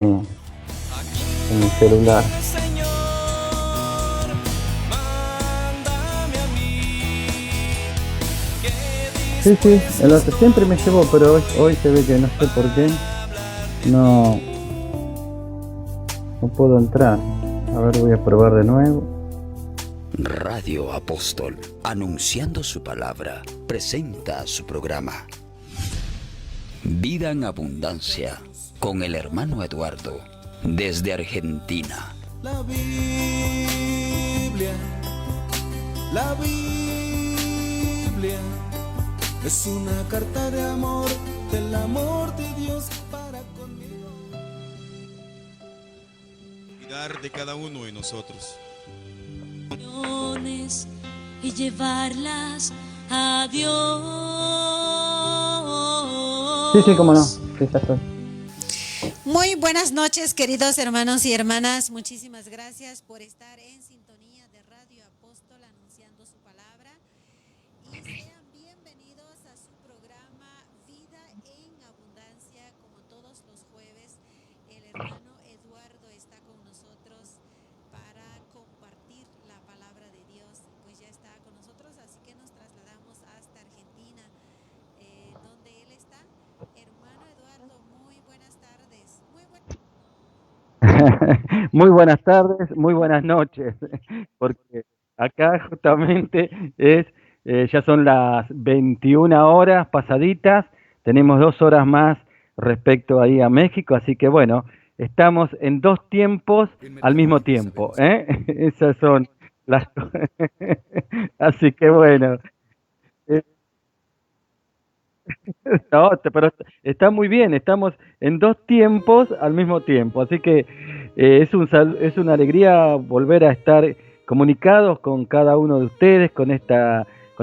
en mi celular. Sí, sí, el otro siempre me llevó, pero hoy se ve que no sé por qué no, no puedo entrar. A ver, voy a probar de nuevo. Radio Apóstol, anunciando su palabra, presenta su programa Vida en Abundancia con el hermano Eduardo desde Argentina. La Biblia es una carta de amor, del amor de Dios para conmigo. Cuidar de cada uno de nosotros. Y llevarlas a Dios. Sí, cómo no. Sí, ya estoy. Muy buenas noches, queridos hermanos y hermanas. Muchísimas gracias por estar en sintonía de Radio Apóstol anunciando su palabra. Y sean bienvenidos a su programa Vida en Abundancia. Como todos los jueves, el hermano Eduardo está con nosotros para compartir la palabra de Dios. Pues ya está con nosotros, así que nos trasladamos hasta Argentina, donde él está. Hermano Eduardo, muy buenas tardes. Muy buenas tardes, muy buenas noches, porque acá justamente ya son las 21 horas pasaditas, tenemos 2 horas más respecto ahí a México, así que bueno, estamos en 2 tiempos al mismo tiempo, ¿eh? Esas son las así que bueno. No, pero está muy bien, estamos en 2 tiempos al mismo tiempo, así que es una alegría volver a estar comunicados con cada uno de ustedes, con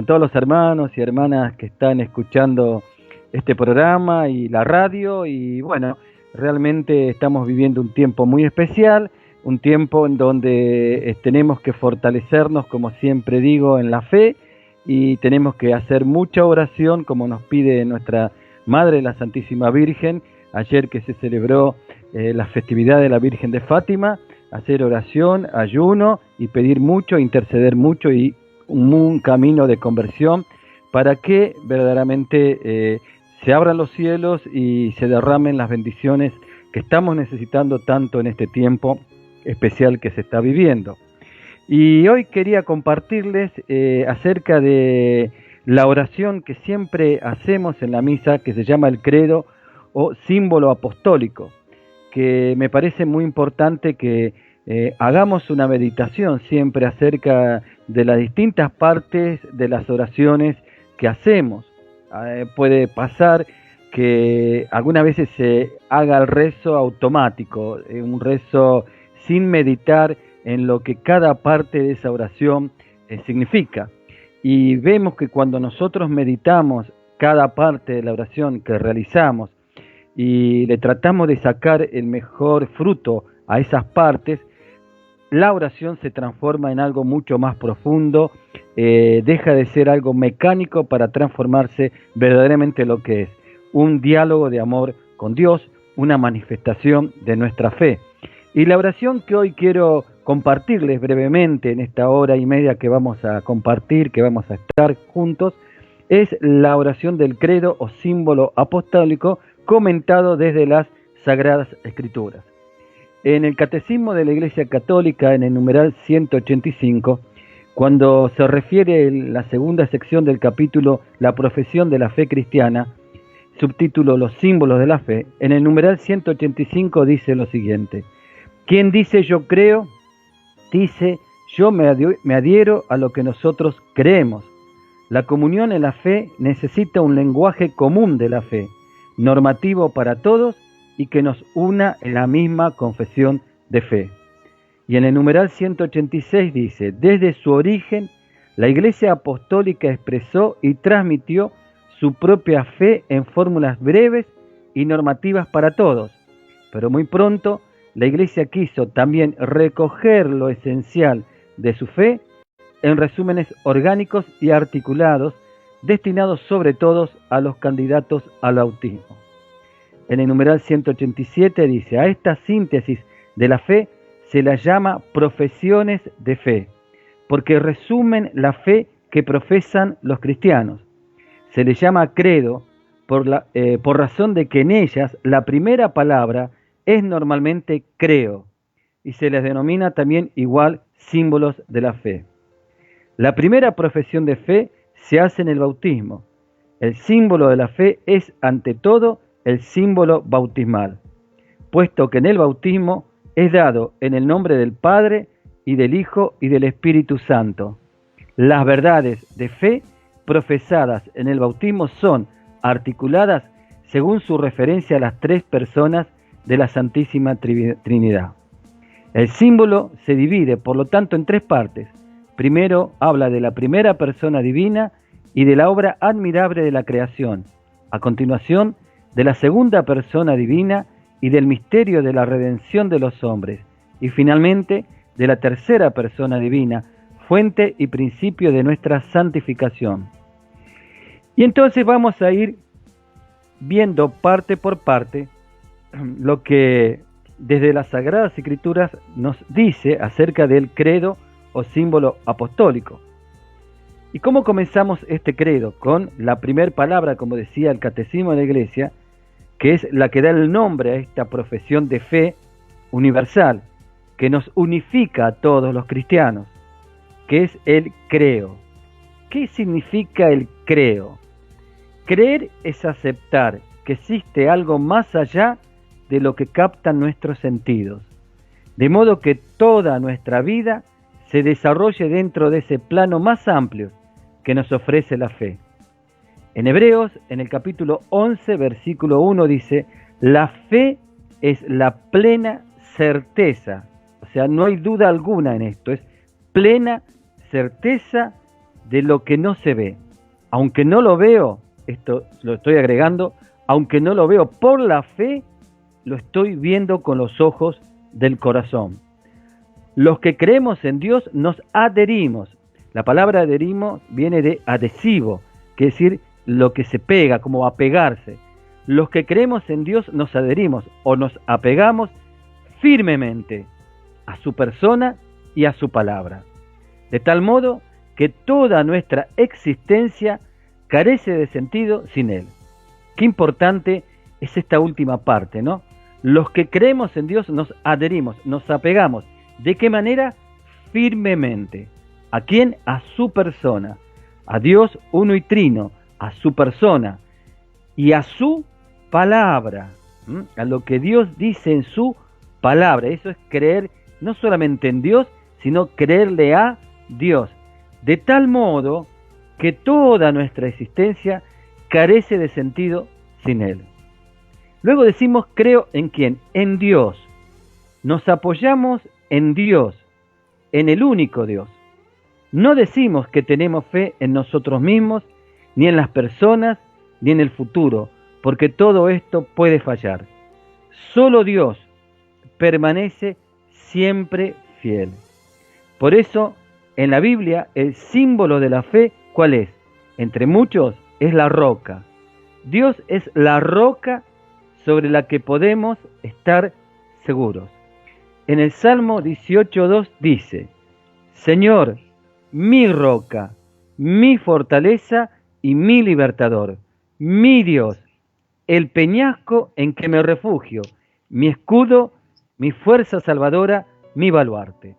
todos los hermanos y hermanas que están escuchando este programa y la radio, y bueno, realmente estamos viviendo un tiempo muy especial, un tiempo en donde tenemos que fortalecernos, como siempre digo, en la fe, y tenemos que hacer mucha oración como nos pide nuestra Madre la Santísima Virgen, ayer que se celebró la festividad de la Virgen de Fátima, hacer oración, ayuno y pedir mucho, interceder mucho y un camino de conversión para que verdaderamente se abran los cielos y se derramen las bendiciones que estamos necesitando tanto en este tiempo especial que se está viviendo. Y hoy quería compartirles acerca de la oración que siempre hacemos en la misa, que se llama el credo o símbolo apostólico, que me parece muy importante que hagamos una meditación siempre acerca de las distintas partes de las oraciones que hacemos. Puede pasar que algunas veces se haga el rezo automático, un rezo sin meditar en lo que cada parte de esa oración significa. Y vemos que cuando nosotros meditamos cada parte de la oración que realizamos y le tratamos de sacar el mejor fruto a esas partes, la oración se transforma en algo mucho más profundo, deja de ser algo mecánico para transformarse verdaderamente en lo que es un diálogo de amor con Dios, una manifestación de nuestra fe. Y la oración que hoy quiero compartirles brevemente en esta hora y media que vamos a compartir, que vamos a estar juntos, es la oración del credo o símbolo apostólico comentado desde las Sagradas Escrituras. En el Catecismo de la Iglesia Católica, en el numeral 185, cuando se refiere la segunda sección del capítulo La profesión de la fe cristiana, subtítulo Los símbolos de la fe, en el numeral 185 dice lo siguiente: quien dice yo creo, dice yo me adhiero a lo que nosotros creemos. La comunión en la fe necesita un lenguaje común de la fe, normativo para todos y que nos una en la misma confesión de fe. Y en el numeral 186 dice: desde su origen, la Iglesia Apostólica expresó y transmitió su propia fe en fórmulas breves y normativas para todos, pero muy pronto la Iglesia quiso también recoger lo esencial de su fe en resúmenes orgánicos y articulados, destinados sobre todo a los candidatos al bautismo. en el numeral 187 dice: a esta síntesis de la fe se la llama profesiones de fe, porque resumen la fe que profesan los cristianos. Se le llama credo por razón de que en ellas la primera palabra es normalmente creo, y se les denomina también igual símbolos de la fe. La primera profesión de fe se hace en el bautismo. El símbolo de la fe es ante todo el símbolo bautismal, puesto que en el bautismo es dado en el nombre del Padre y del Hijo y del Espíritu Santo. Las verdades de fe profesadas en el bautismo son articuladas según su referencia a las tres personas de la Santísima Trinidad. El símbolo se divide, por lo tanto, en tres partes. Primero habla de la primera persona divina y de la obra admirable de la creación. A continuación, de la segunda persona divina y del misterio de la redención de los hombres. Y finalmente, de la tercera persona divina, fuente y principio de nuestra santificación. Y entonces vamos a ir viendo parte por parte lo que desde las Sagradas Escrituras nos dice acerca del credo o símbolo apostólico. ¿Y cómo comenzamos este credo? Con la primera palabra, como decía el Catecismo de la Iglesia, que es la que da el nombre a esta profesión de fe universal, que nos unifica a todos los cristianos, que es el creo. ¿Qué significa el creo? Creer es aceptar que existe algo más allá de lo que captan nuestros sentidos, de modo que toda nuestra vida se desarrolle dentro de ese plano más amplio que nos ofrece la fe. En Hebreos, en el capítulo 11, versículo 1 dice: la fe es la plena certeza, o sea, no hay duda alguna en esto, es plena certeza de lo que no se ve. Aunque no lo veo, esto lo estoy agregando, aunque no lo veo por la fe, lo estoy viendo con los ojos del corazón. Los que creemos en Dios nos adherimos. La palabra adherimos viene de adhesivo, quiere decir lo que se pega, como apegarse. Los que creemos en Dios nos adherimos o nos apegamos firmemente a su persona y a su palabra, de tal modo que toda nuestra existencia carece de sentido sin Él. Qué importante es esta última parte, ¿no? Los que creemos en Dios nos adherimos, nos apegamos. ¿De qué manera? Firmemente. ¿A quién? A su persona. A Dios uno y trino, a su persona y a su palabra, a lo que Dios dice en su palabra. Eso es creer no solamente en Dios, sino creerle a Dios, de tal modo que toda nuestra existencia carece de sentido sin Él. Luego decimos: creo en quién, en Dios. Nos apoyamos en Dios, en el único Dios. No decimos que tenemos fe en nosotros mismos, ni en las personas, ni en el futuro, porque todo esto puede fallar. Solo Dios permanece siempre fiel. Por eso, en la Biblia, el símbolo de la fe, ¿cuál es? Entre muchos, es la roca. Dios es la roca sobre la que podemos estar seguros. En el Salmo 18:2 dice: Señor, mi roca, mi fortaleza y mi libertador, mi Dios, el peñasco en que me refugio, mi escudo, mi fuerza salvadora, mi baluarte.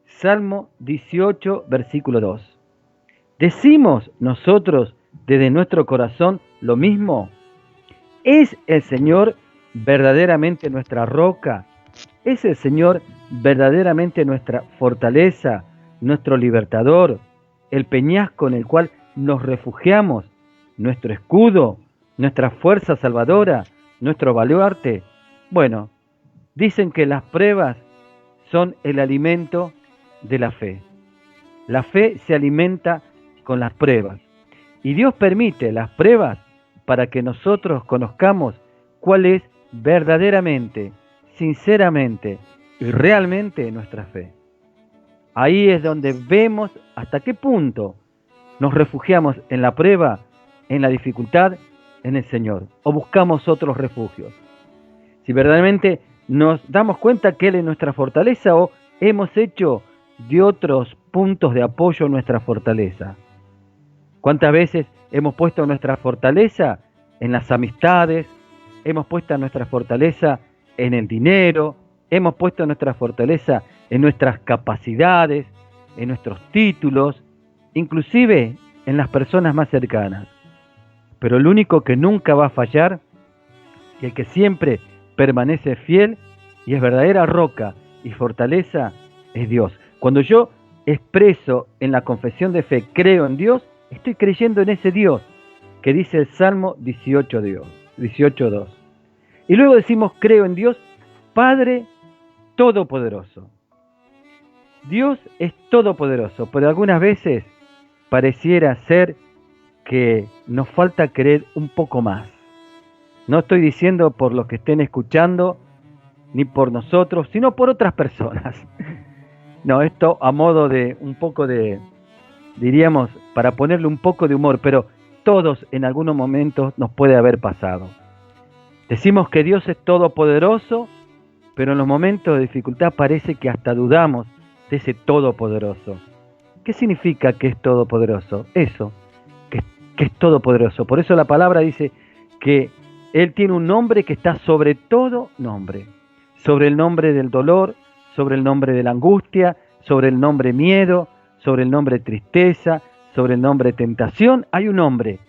Salmo 18, versículo 2. ¿Decimos nosotros desde nuestro corazón lo mismo? ¿Es el Señor verdaderamente nuestra roca? ¿Es el Señor verdaderamente nuestra fortaleza, nuestro libertador, el peñasco en el cual nos refugiamos, nuestro escudo, nuestra fuerza salvadora, nuestro baluarte? Bueno, dicen que las pruebas son el alimento de la fe. La fe se alimenta con las pruebas. Y Dios permite las pruebas para que nosotros conozcamos cuál es verdaderamente, sinceramente y realmente nuestra fe. Ahí es donde vemos hasta qué punto nos refugiamos en la prueba, en la dificultad, en el Señor o buscamos otros refugios. Si verdaderamente nos damos cuenta que Él es nuestra fortaleza o hemos hecho de otros puntos de apoyo nuestra fortaleza. ¿Cuántas veces hemos puesto nuestra fortaleza en las amistades? Hemos puesto nuestra fortaleza en el dinero, hemos puesto nuestra fortaleza en nuestras capacidades, en nuestros títulos, inclusive en las personas más cercanas. Pero el único que nunca va a fallar y el que siempre permanece fiel y es verdadera roca y fortaleza es Dios. Cuando yo expreso en la confesión de fe, creo en Dios, estoy creyendo en ese Dios que dice el Salmo 18:2. Y luego decimos, creo en Dios, Padre Todopoderoso. Dios es todopoderoso, pero algunas veces pareciera ser que nos falta creer un poco más. No estoy diciendo por los que estén escuchando, ni por nosotros, sino por otras personas. No, esto a modo de un poco de, diríamos, para ponerle un poco de humor, pero todos en algunos momentos nos puede haber pasado. Decimos que Dios es todopoderoso, pero en los momentos de dificultad parece que hasta dudamos de ese todopoderoso. ¿Qué significa que es todopoderoso? Eso, que es todopoderoso. Por eso la palabra dice que Él tiene un nombre que está sobre todo nombre. Sobre el nombre del dolor, sobre el nombre de la angustia, sobre el nombre miedo, sobre el nombre tristeza, sobre el nombre tentación. Hay un nombre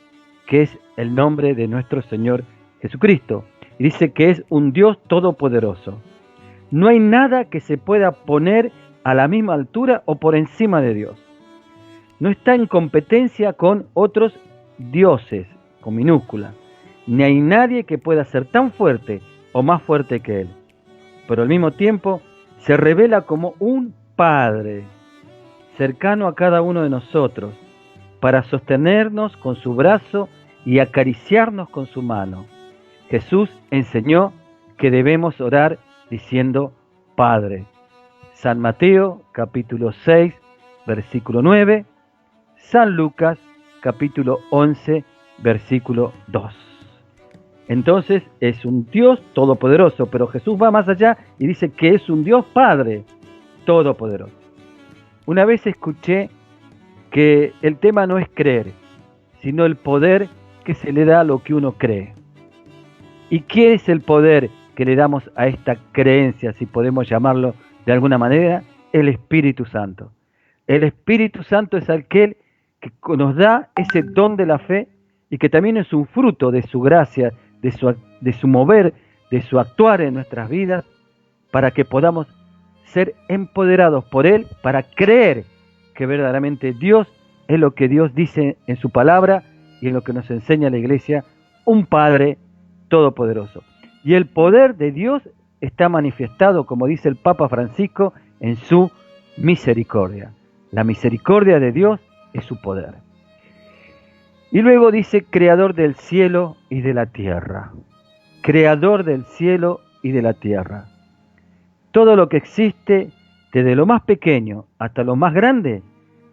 que es el nombre de nuestro Señor Jesucristo. Y dice que es un Dios todopoderoso. No hay nada que se pueda poner a la misma altura o por encima de Dios. No está en competencia con otros dioses, con minúscula. Ni hay nadie que pueda ser tan fuerte o más fuerte que Él. Pero al mismo tiempo se revela como un Padre, cercano a cada uno de nosotros, para sostenernos con su brazo y acariciarnos con su mano. Jesús enseñó que debemos orar diciendo Padre. San Mateo, capítulo 6, versículo 9. San Lucas, capítulo 11, versículo 2. Entonces es un Dios todopoderoso, pero Jesús va más allá y dice que es un Dios Padre todopoderoso. Una vez escuché que el tema no es creer, sino el poder que se le da a lo que uno cree. ¿Y qué es el poder que le damos a esta creencia, si podemos llamarlo de alguna manera? El Espíritu Santo. El Espíritu Santo es aquel que nos da ese don de la fe y que también es un fruto de su gracia, de su mover, de su actuar en nuestras vidas, para que podamos ser empoderados por Él, para creer que verdaderamente Dios es lo que Dios dice en su palabra y en lo que nos enseña la Iglesia, un Padre todopoderoso. Y el poder de Dios está manifestado, como dice el Papa Francisco, en su misericordia. La misericordia de Dios es su poder. Y luego dice, creador del cielo y de la tierra. Creador del cielo y de la tierra. Todo lo que existe, desde lo más pequeño hasta lo más grande,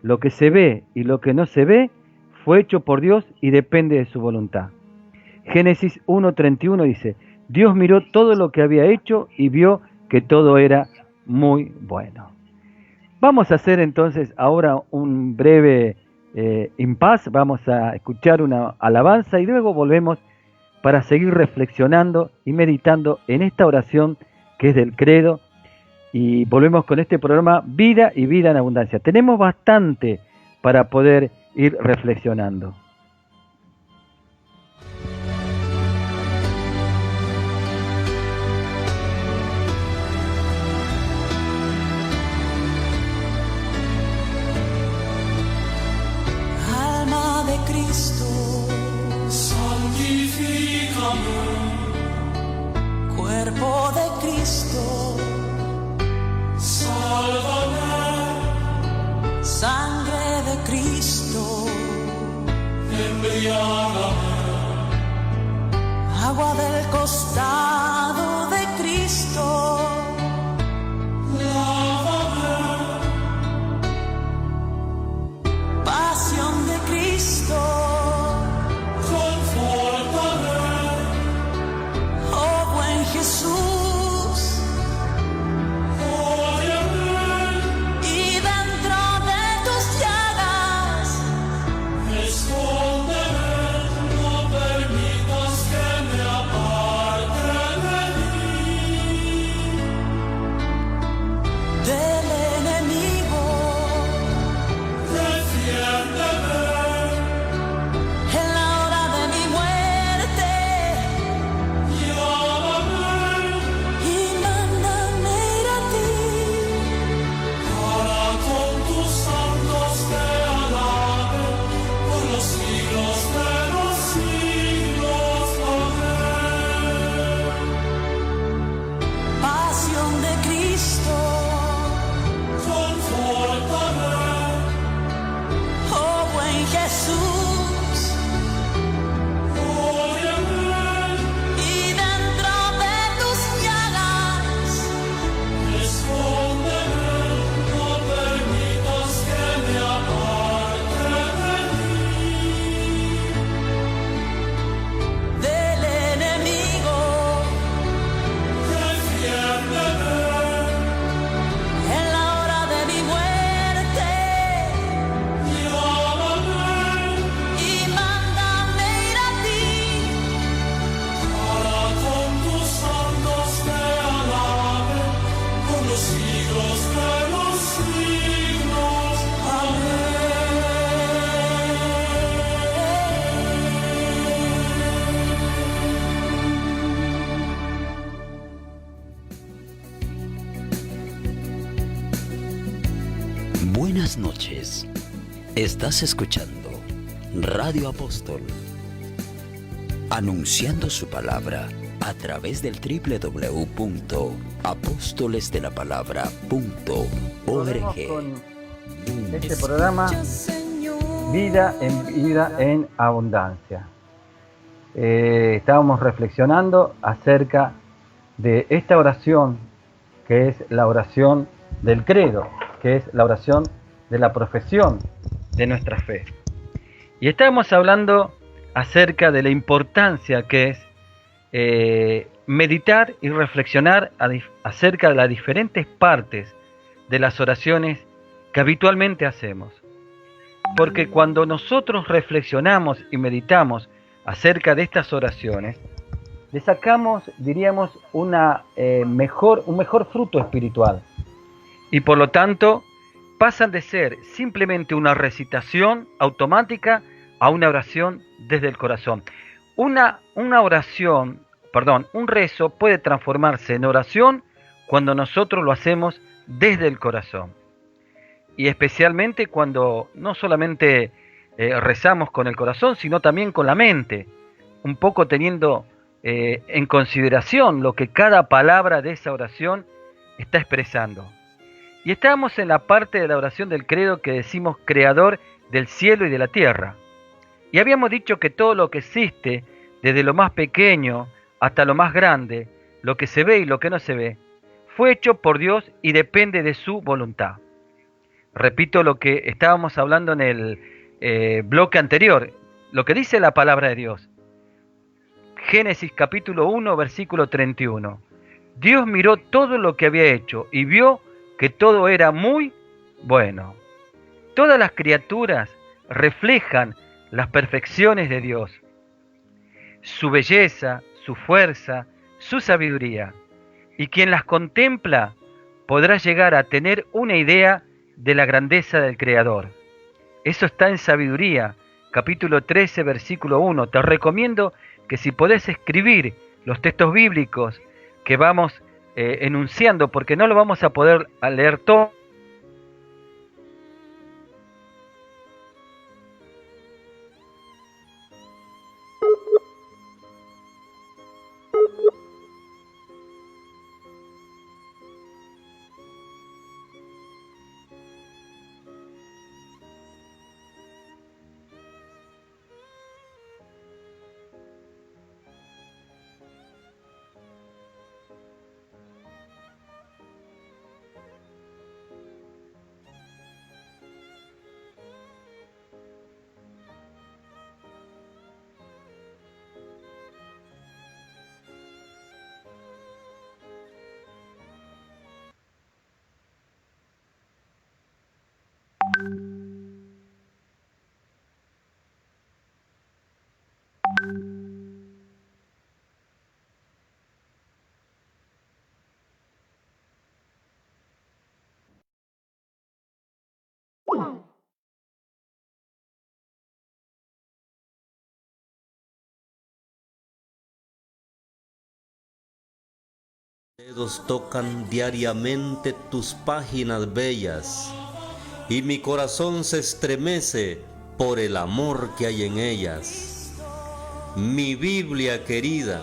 lo que se ve y lo que no se ve, fue hecho por Dios y depende de su voluntad. Génesis 1:31 dice, Dios miró todo lo que había hecho y vio que todo era muy bueno. Vamos a hacer entonces ahora un breve impasse, vamos a escuchar una alabanza y luego volvemos para seguir reflexionando y meditando en esta oración que es del credo, y volvemos con este programa Vida y Vida en Abundancia. Tenemos bastante para poder ir reflexionando. Cuerpo de Cristo, sálvame. Sangre de Cristo, embriágame. Agua del costado de Cristo, lávame. Pasión de Cristo, conforta. Buenas noches. Estás escuchando Radio Apóstol, anunciando su palabra a través del www.apostolesdelapalabra.org. Con este programa Vida en Abundancia. Estábamos reflexionando acerca de esta oración, que es la oración del credo, que es la oración de la profesión de nuestra fe. Y estábamos hablando acerca de la importancia que es meditar y reflexionar acerca de las diferentes partes de las oraciones que habitualmente hacemos. Porque cuando nosotros reflexionamos y meditamos acerca de estas oraciones, le sacamos, diríamos, un mejor fruto espiritual. Y por lo tanto, pasan de ser simplemente una recitación automática a una oración desde el corazón. Un rezo puede transformarse en oración cuando nosotros lo hacemos desde el corazón. Y especialmente cuando no solamente rezamos con el corazón, sino también con la mente, un poco teniendo en consideración lo que cada palabra de esa oración está expresando. Y estamos en la parte de la oración del credo que decimos creador del cielo y de la tierra. Y habíamos dicho que todo lo que existe, desde lo más pequeño hasta lo más grande, lo que se ve y lo que no se ve, fue hecho por Dios y depende de su voluntad. Repito lo que estábamos hablando en el bloque anterior, lo que dice la palabra de Dios. Génesis capítulo 1, versículo 31. Dios miró todo lo que había hecho y vio que todo era muy bueno. Todas las criaturas reflejan las perfecciones de Dios, su belleza, su fuerza, su sabiduría. Y quien las contempla podrá llegar a tener una idea de la grandeza del Creador. Eso está en Sabiduría, capítulo 13, versículo 1. Te recomiendo que si podés escribir los textos bíblicos que vamos enunciando, porque no lo vamos a poder leer todo. Dedos tocan diariamente tus páginas bellas y mi corazón se estremece por el amor que hay en ellas. Mi Biblia querida,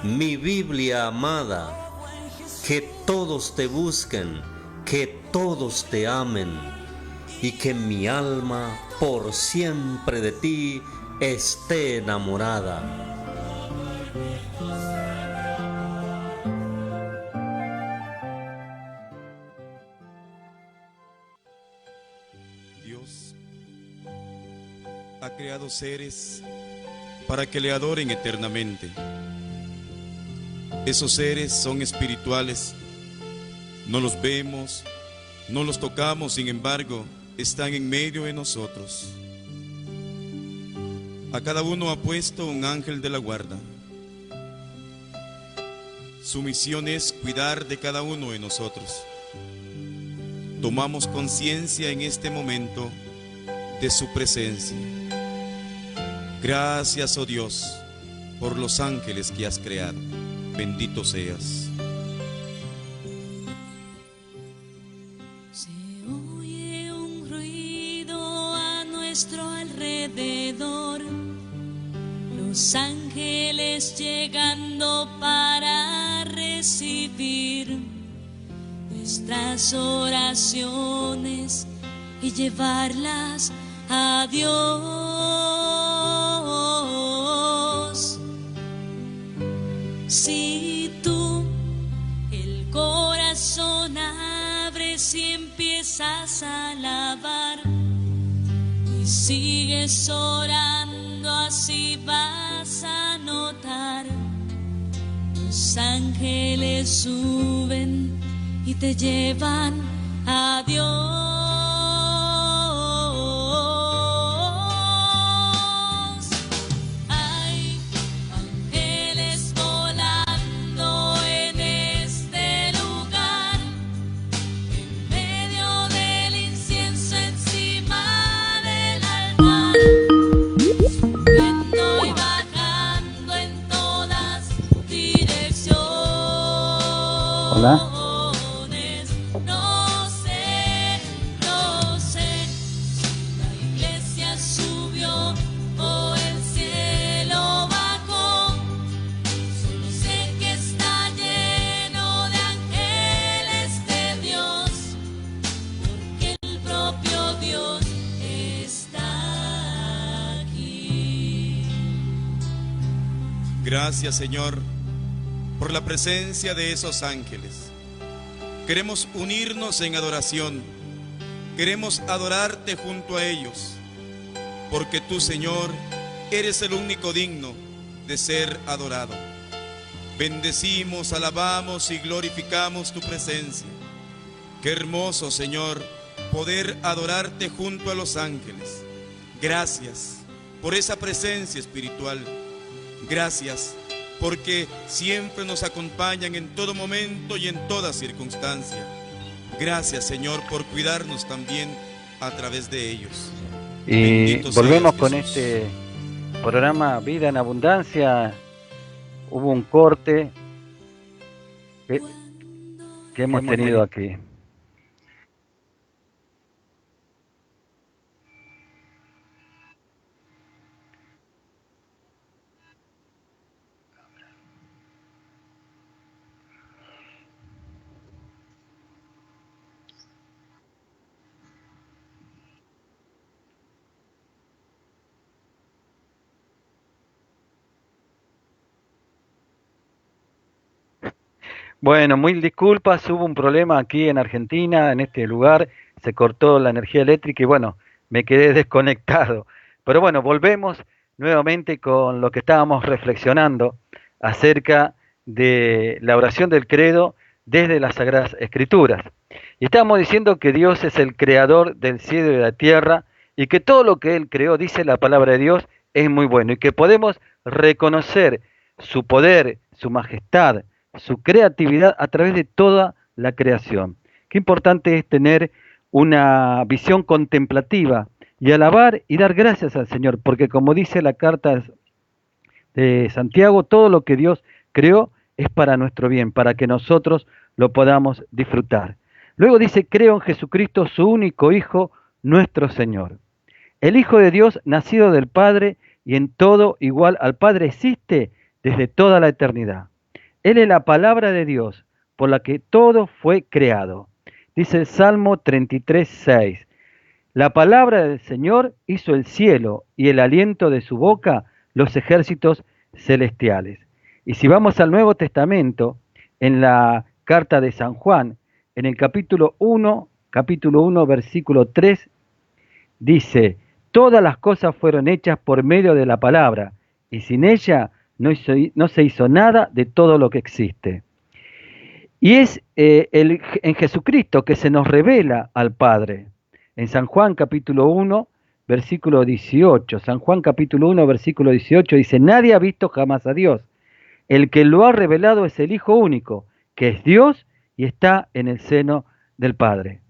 mi Biblia amada, que todos te busquen, que todos te amen y que mi alma por siempre de ti esté enamorada. Dios ha creado seres para que le adoren eternamente. Esos seres son espirituales, no los vemos, no los tocamos, sin embargo, están en medio de nosotros. A cada uno ha puesto un ángel de la guarda. Su misión es cuidar de cada uno de nosotros. Tomamos conciencia en este momento de su presencia. Gracias, oh Dios, por los ángeles que has creado. Bendito seas. Se oye nuestro alrededor, los ángeles llegando para recibir nuestras oraciones y llevarlas a Dios. Si tú el corazón abres y empiezas a alabar y sigues orando, así vas a notar los ángeles suben y te llevan a Dios. Hay ángeles volando en este lugar, en medio del incienso encima del altar, subiendo y bajando en todas direcciones. Hola. Gracias, Señor, por la presencia de esos ángeles. Queremos unirnos en adoración. Queremos adorarte junto a ellos, porque tú, Señor, eres el único digno de ser adorado. Bendecimos, alabamos y glorificamos tu presencia. Qué hermoso, Señor, poder adorarte junto a los ángeles. Gracias por esa presencia espiritual. Gracias porque siempre nos acompañan en todo momento y en toda circunstancia. Gracias, Señor, por cuidarnos también a través de ellos. Y Bendito volvemos seas, con Jesús. este programa Vida en Abundancia. Hubo un corte que hemos tenido aquí. Bueno, mil disculpas, hubo un problema aquí en Argentina, en este lugar, se cortó la energía eléctrica y bueno, me quedé desconectado. Pero bueno, volvemos nuevamente con lo que estábamos reflexionando acerca de la oración del credo desde las Sagradas Escrituras. Y estábamos diciendo que Dios es el creador del cielo y de la tierra y que todo lo que Él creó, dice la palabra de Dios, es muy bueno y que podemos reconocer su poder, su majestad, su creatividad a través de toda la creación. Qué importante es tener una visión contemplativa y alabar y dar gracias al Señor, porque como dice la carta de Santiago, todo lo que Dios creó es para nuestro bien, para que nosotros lo podamos disfrutar. Luego dice, creo en Jesucristo, su único Hijo, nuestro Señor. El Hijo de Dios, nacido del Padre y en todo igual al Padre, existe desde toda la eternidad. Él es la palabra de Dios, por la que todo fue creado. Dice el Salmo 33:6. La palabra del Señor hizo el cielo y el aliento de su boca los ejércitos celestiales. Y si vamos al Nuevo Testamento, en la carta de San Juan, en el capítulo 1, versículo 3, dice, todas las cosas fueron hechas por medio de la palabra, y sin ella no se hizo nada de todo lo que existe. Y es en Jesucristo que se nos revela al Padre. En San Juan capítulo 1, versículo 18. San Juan capítulo 1, versículo 18 dice, nadie ha visto jamás a Dios. El que lo ha revelado es el Hijo único, que es Dios y está en el seno del Padre.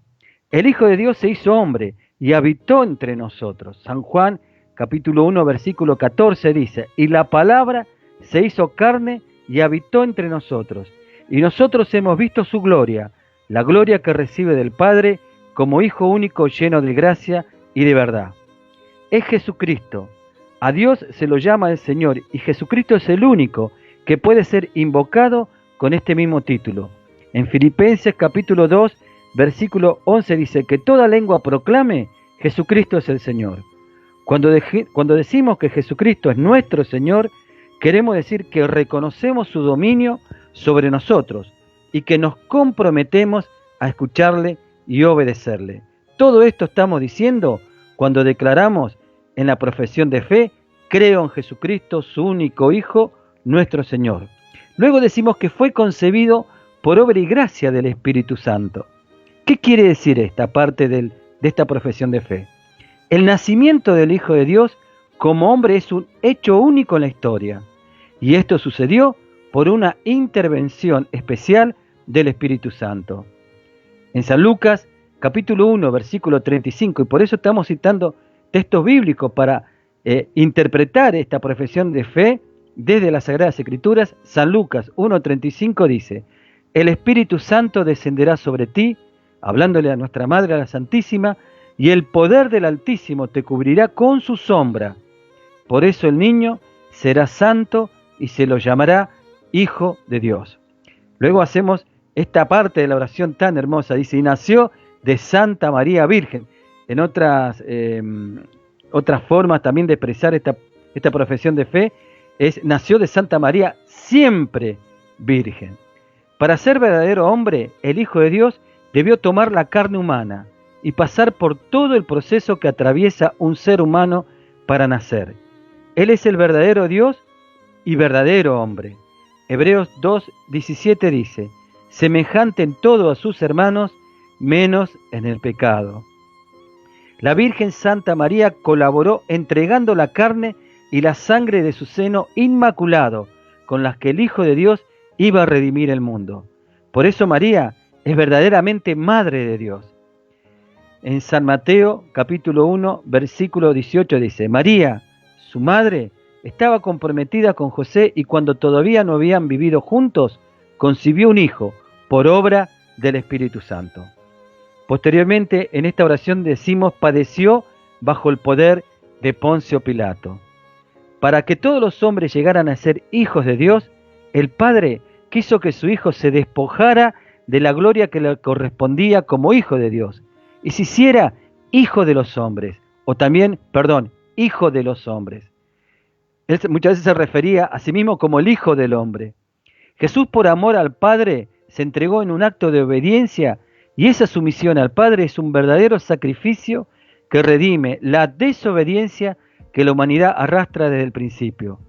El Hijo de Dios se hizo hombre y habitó entre nosotros. San Juan capítulo 1, versículo 14 dice, y la palabra se hizo carne y habitó entre nosotros, y nosotros hemos visto su gloria, la gloria que recibe del Padre como Hijo único lleno de gracia y de verdad. es Jesucristo. A Dios se lo llama el Señor y Jesucristo es el único que puede ser invocado con este mismo título. En Filipenses capítulo 2, versículo 11 dice que toda lengua proclame Jesucristo es el Señor. Cuando decimos que Jesucristo es nuestro Señor, queremos decir que reconocemos su dominio sobre nosotros y que nos comprometemos a escucharle y obedecerle. Todo esto estamos diciendo cuando declaramos en la profesión de fe, creo en Jesucristo, su único Hijo, nuestro Señor. Luego decimos que fue concebido por obra y gracia del Espíritu Santo. ¿Qué quiere decir esta parte de esta profesión de fe? El nacimiento del Hijo de Dios como hombre es un hecho único en la historia. Y esto sucedió por una intervención especial del Espíritu Santo. En San Lucas, capítulo 1, versículo 35, y por eso estamos citando textos bíblicos para interpretar esta profesión de fe desde las Sagradas Escrituras. San Lucas 1:35 dice: el Espíritu Santo descenderá sobre ti, hablándole a nuestra Madre, a la Santísima, y el poder del Altísimo te cubrirá con su sombra. Por eso el niño será santo y se lo llamará Hijo de Dios. Luego hacemos esta parte de la oración tan hermosa. Dice, y nació de Santa María Virgen. En otras formas también de expresar esta profesión de fe es, nació de Santa María siempre Virgen. Para ser verdadero hombre, el Hijo de Dios debió tomar la carne humana y pasar por todo el proceso que atraviesa un ser humano para nacer. Él es el verdadero Dios y verdadero hombre. Hebreos 2:17 dice, semejante en todo a sus hermanos, menos en el pecado. La Virgen Santa María colaboró entregando la carne y la sangre de su seno inmaculado, con las que el Hijo de Dios iba a redimir el mundo. Por eso María es verdaderamente Madre de Dios. En San Mateo, capítulo 1, versículo 18 dice, María, su madre, estaba comprometida con José y cuando todavía no habían vivido juntos, concibió un hijo por obra del Espíritu Santo. Posteriormente, en esta oración decimos, padeció bajo el poder de Poncio Pilato. Para que todos los hombres llegaran a ser hijos de Dios, el Padre quiso que su Hijo se despojara de la gloria que le correspondía como Hijo de Dios y se hiciera Hijo de los hombres, Hijo de los hombres. Él muchas veces se refería a sí mismo como el Hijo del Hombre. Jesús, por amor al Padre, se entregó en un acto de obediencia y esa sumisión al Padre es un verdadero sacrificio que redime la desobediencia que la humanidad arrastra desde el principio.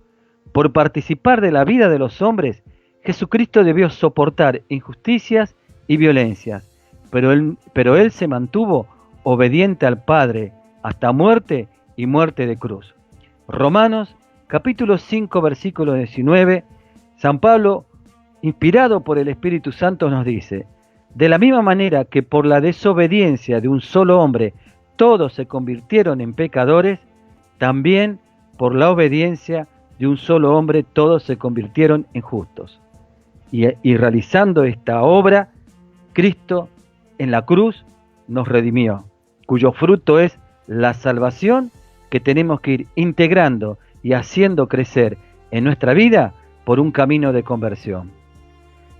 Por participar de la vida de los hombres, Jesucristo debió soportar injusticias y violencias, pero él se mantuvo obediente al Padre hasta muerte y muerte de cruz. Romanos capítulo 5 versículo 19, San Pablo, inspirado por el Espíritu Santo, nos dice, de la misma manera que por la desobediencia de un solo hombre todos se convirtieron en pecadores, también por la obediencia de un solo hombre todos se convirtieron en justos. Y realizando esta obra, Cristo en la cruz nos redimió, cuyo fruto es la salvación que tenemos que ir integrando y haciendo crecer en nuestra vida por un camino de conversión.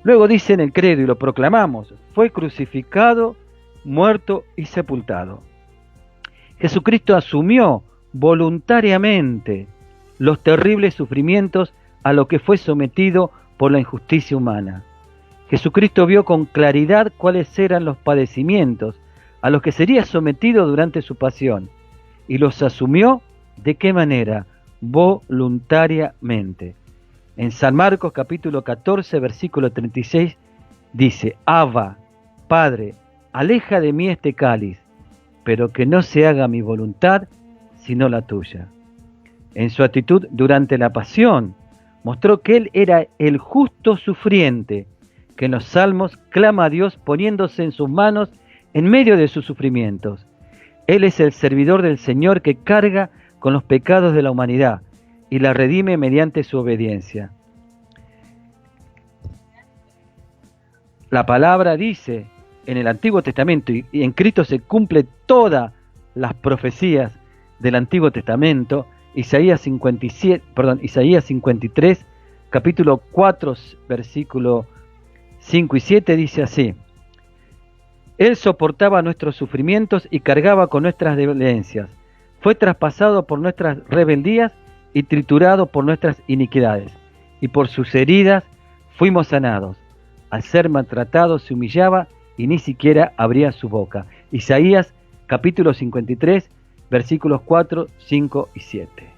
Luego dice en el credo y lo proclamamos, fue crucificado, muerto y sepultado. Jesucristo asumió voluntariamente los terribles sufrimientos a los que fue sometido por la injusticia humana. Jesucristo vio con claridad cuáles eran los padecimientos a los que sería sometido durante su pasión y los asumió. ¿De qué manera? Voluntariamente. En San Marcos capítulo 14 versículo 36 dice, Abba, Padre, aleja de mí este cáliz, pero que no se haga mi voluntad sino la tuya. En su actitud durante la pasión mostró que él era el justo sufriente, que en los salmos clama a Dios poniéndose en sus manos en medio de sus sufrimientos. Él es el servidor del Señor que carga con los pecados de la humanidad y la redime mediante su obediencia. La palabra dice en el Antiguo Testamento y en Cristo se cumple todas las profecías del Antiguo Testamento, Isaías 53, capítulo 4, versículo 5 y 7, dice así: Él soportaba nuestros sufrimientos y cargaba con nuestras dolencias. Fue traspasado por nuestras rebeldías y triturado por nuestras iniquidades. Y por sus heridas fuimos sanados. Al ser maltratado se humillaba y ni siquiera abría su boca. Isaías capítulo 53, versículos 4, 5 y 7.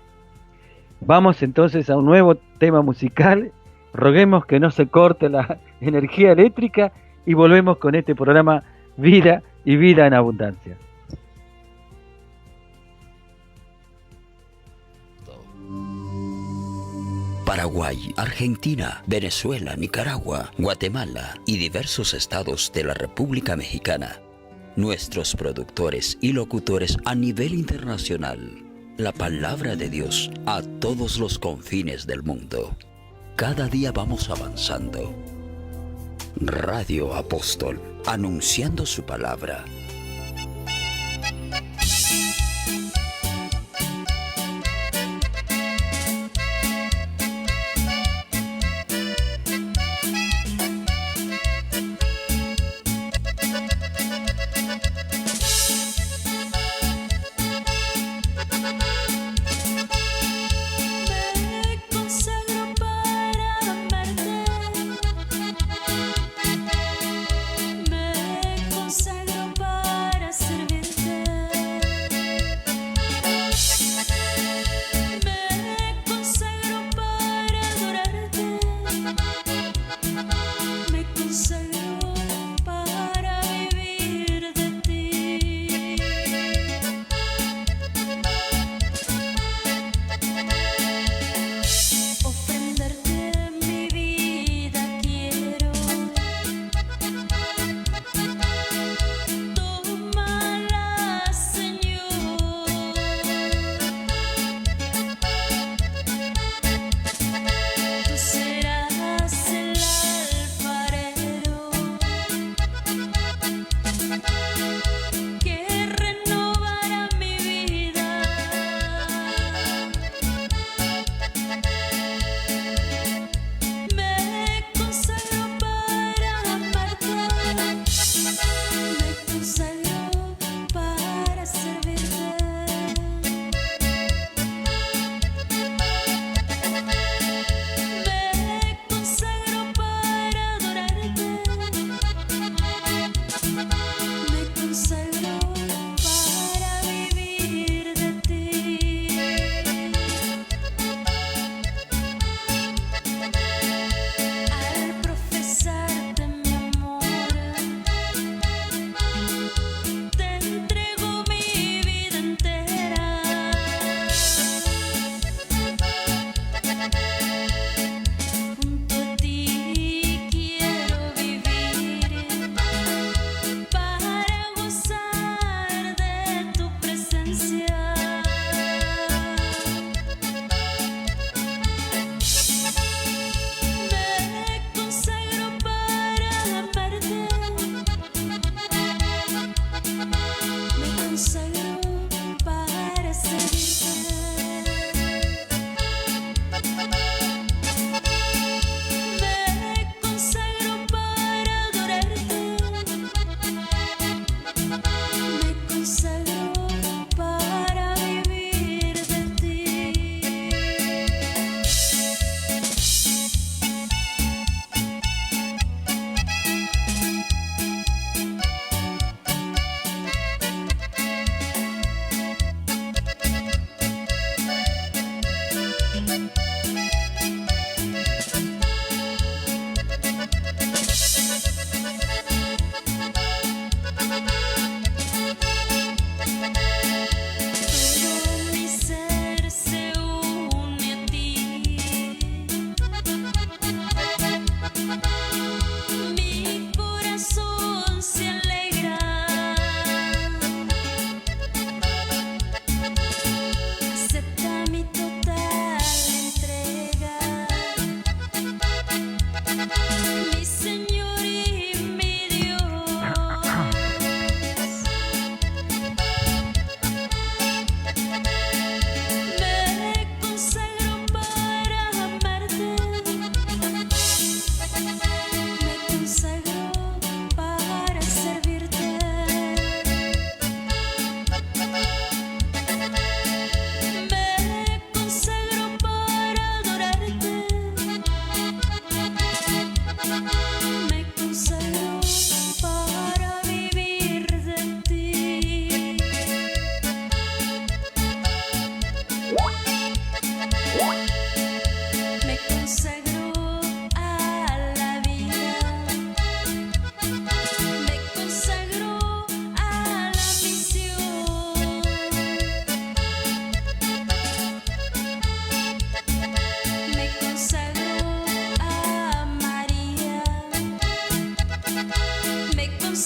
Vamos entonces a un nuevo tema musical. Roguemos que no se corte la energía eléctrica y volvemos con este programa Vida y Vida en Abundancia. Paraguay, Argentina, Venezuela, Nicaragua, Guatemala y diversos estados de la República Mexicana. Nuestros productores y locutores a nivel internacional. La palabra de Dios a todos los confines del mundo. Cada día vamos avanzando. Radio Apóstol, anunciando su palabra. Me consagro para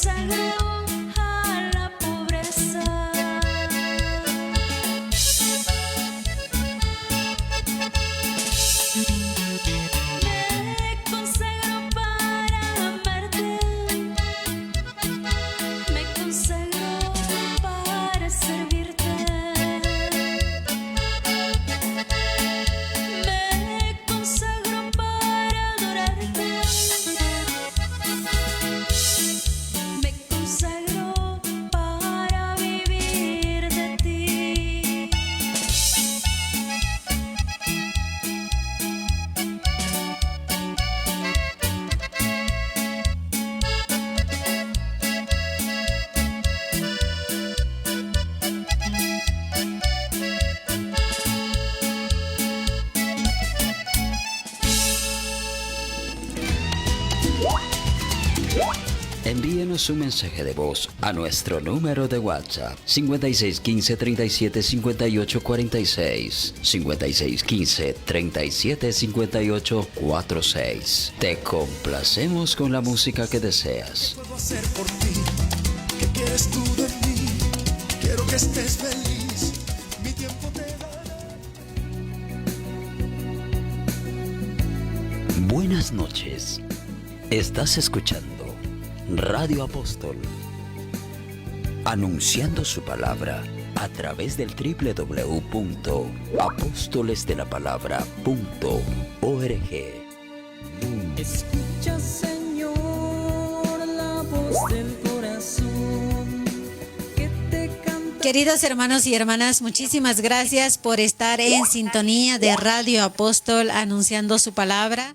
consagró a la pobreza. Me consagro para amarte, me consagro para servirte, me consagro para adorarte, me consagro para vivir de ti. Envíenos un mensaje de voz a nuestro número de WhatsApp 5615 37 58 46 5615 37 58 46. Te complacemos con la música que deseas. Puedo hacer por ti, ¿qué quieres tú de mí? Quiero que estés feliz, mi tiempo te daré. Buenas noches. Estás escuchando Radio Apóstol, anunciando su palabra a través del www.apostolesdelapalabra.org. Escucha, Señor, la voz del corazón que te canta. Queridos hermanos y hermanas, muchísimas gracias por estar en sintonía de Radio Apóstol anunciando su palabra.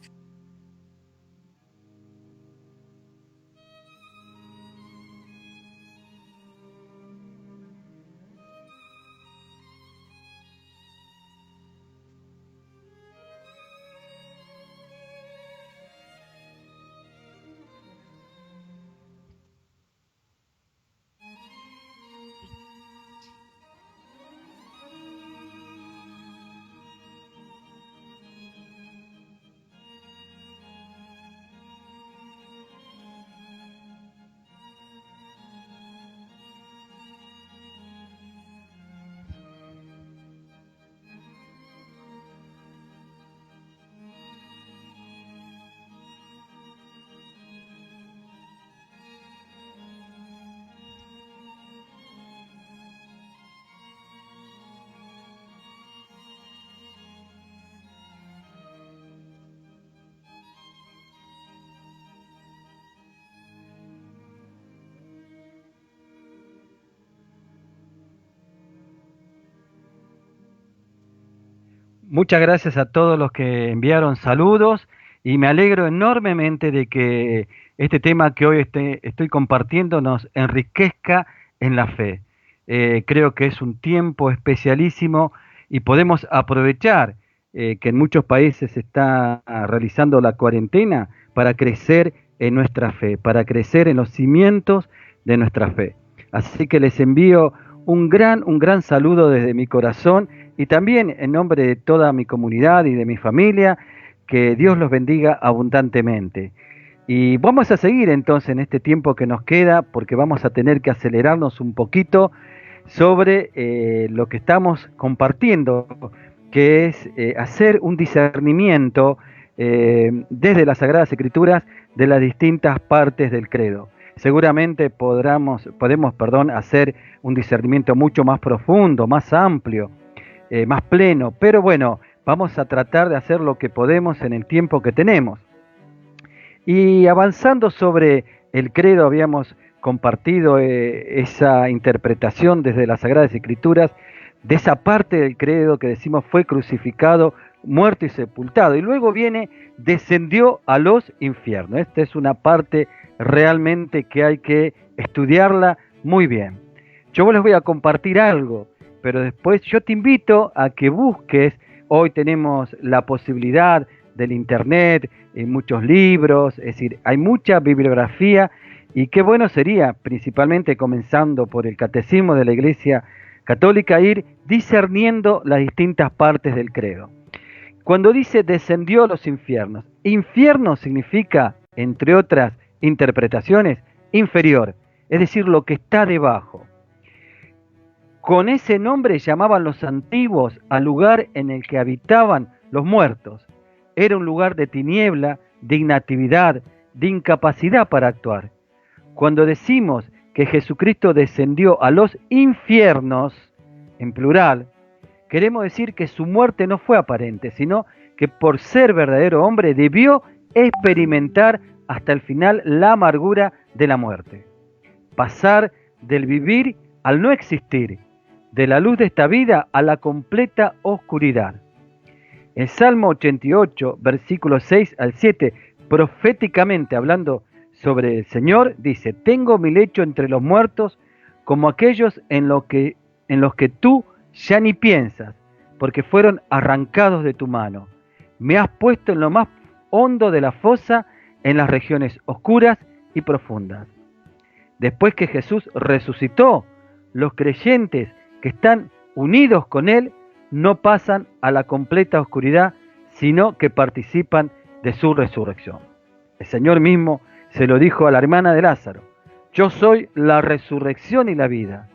Muchas gracias a todos los que enviaron saludos y me alegro enormemente de que este tema que hoy estoy compartiendo nos enriquezca en la fe. Creo que es un tiempo especialísimo y podemos aprovechar que en muchos países se está realizando la cuarentena para crecer en nuestra fe, para crecer en los cimientos de nuestra fe. Así que les envío un gran saludo desde mi corazón y también en nombre de toda mi comunidad y de mi familia, que Dios los bendiga abundantemente. Y vamos a seguir entonces en este tiempo que nos queda, porque vamos a tener que acelerarnos un poquito sobre lo que estamos compartiendo, que es hacer un discernimiento desde las Sagradas Escrituras de las distintas partes del credo. Seguramente podemos hacer un discernimiento mucho más profundo, más amplio, más pleno, pero bueno, vamos a tratar de hacer lo que podemos en el tiempo que tenemos. Y avanzando sobre el credo, habíamos compartido esa interpretación desde las Sagradas Escrituras, de esa parte del credo que decimos fue crucificado, muerto y sepultado, y luego viene, descendió a los infiernos. Esta es una parte realmente que hay que estudiarla muy bien. Yo les voy a compartir algo, pero después yo te invito a que busques. Hoy tenemos la posibilidad del internet, muchos libros, es decir, hay mucha bibliografía, y qué bueno sería, principalmente comenzando por el Catecismo de la Iglesia Católica, ir discerniendo las distintas partes del credo. Cuando dice descendió a los infiernos, infierno significa, entre otras interpretaciones, inferior, es decir, lo que está debajo. Con ese nombre llamaban los antiguos al lugar en el que habitaban los muertos. Era un lugar de tiniebla, de inactividad, de incapacidad para actuar. Cuando decimos que Jesucristo descendió a los infiernos, en plural, queremos decir que su muerte no fue aparente, sino que por ser verdadero hombre debió experimentar hasta el final la amargura de la muerte. Pasar del vivir al no existir, de la luz de esta vida a la completa oscuridad. El Salmo 88, versículos 6 al 7, proféticamente hablando sobre el Señor, dice: tengo mi lecho entre los muertos, como aquellos en los que tú ya ni piensas, porque fueron arrancados de tu mano. Me has puesto en lo más hondo de la fosa, en las regiones oscuras y profundas. Después que Jesús resucitó, los creyentes que están unidos con Él no pasan a la completa oscuridad, sino que participan de su resurrección. El Señor mismo se lo dijo a la hermana de Lázaro: yo soy la resurrección y la vida.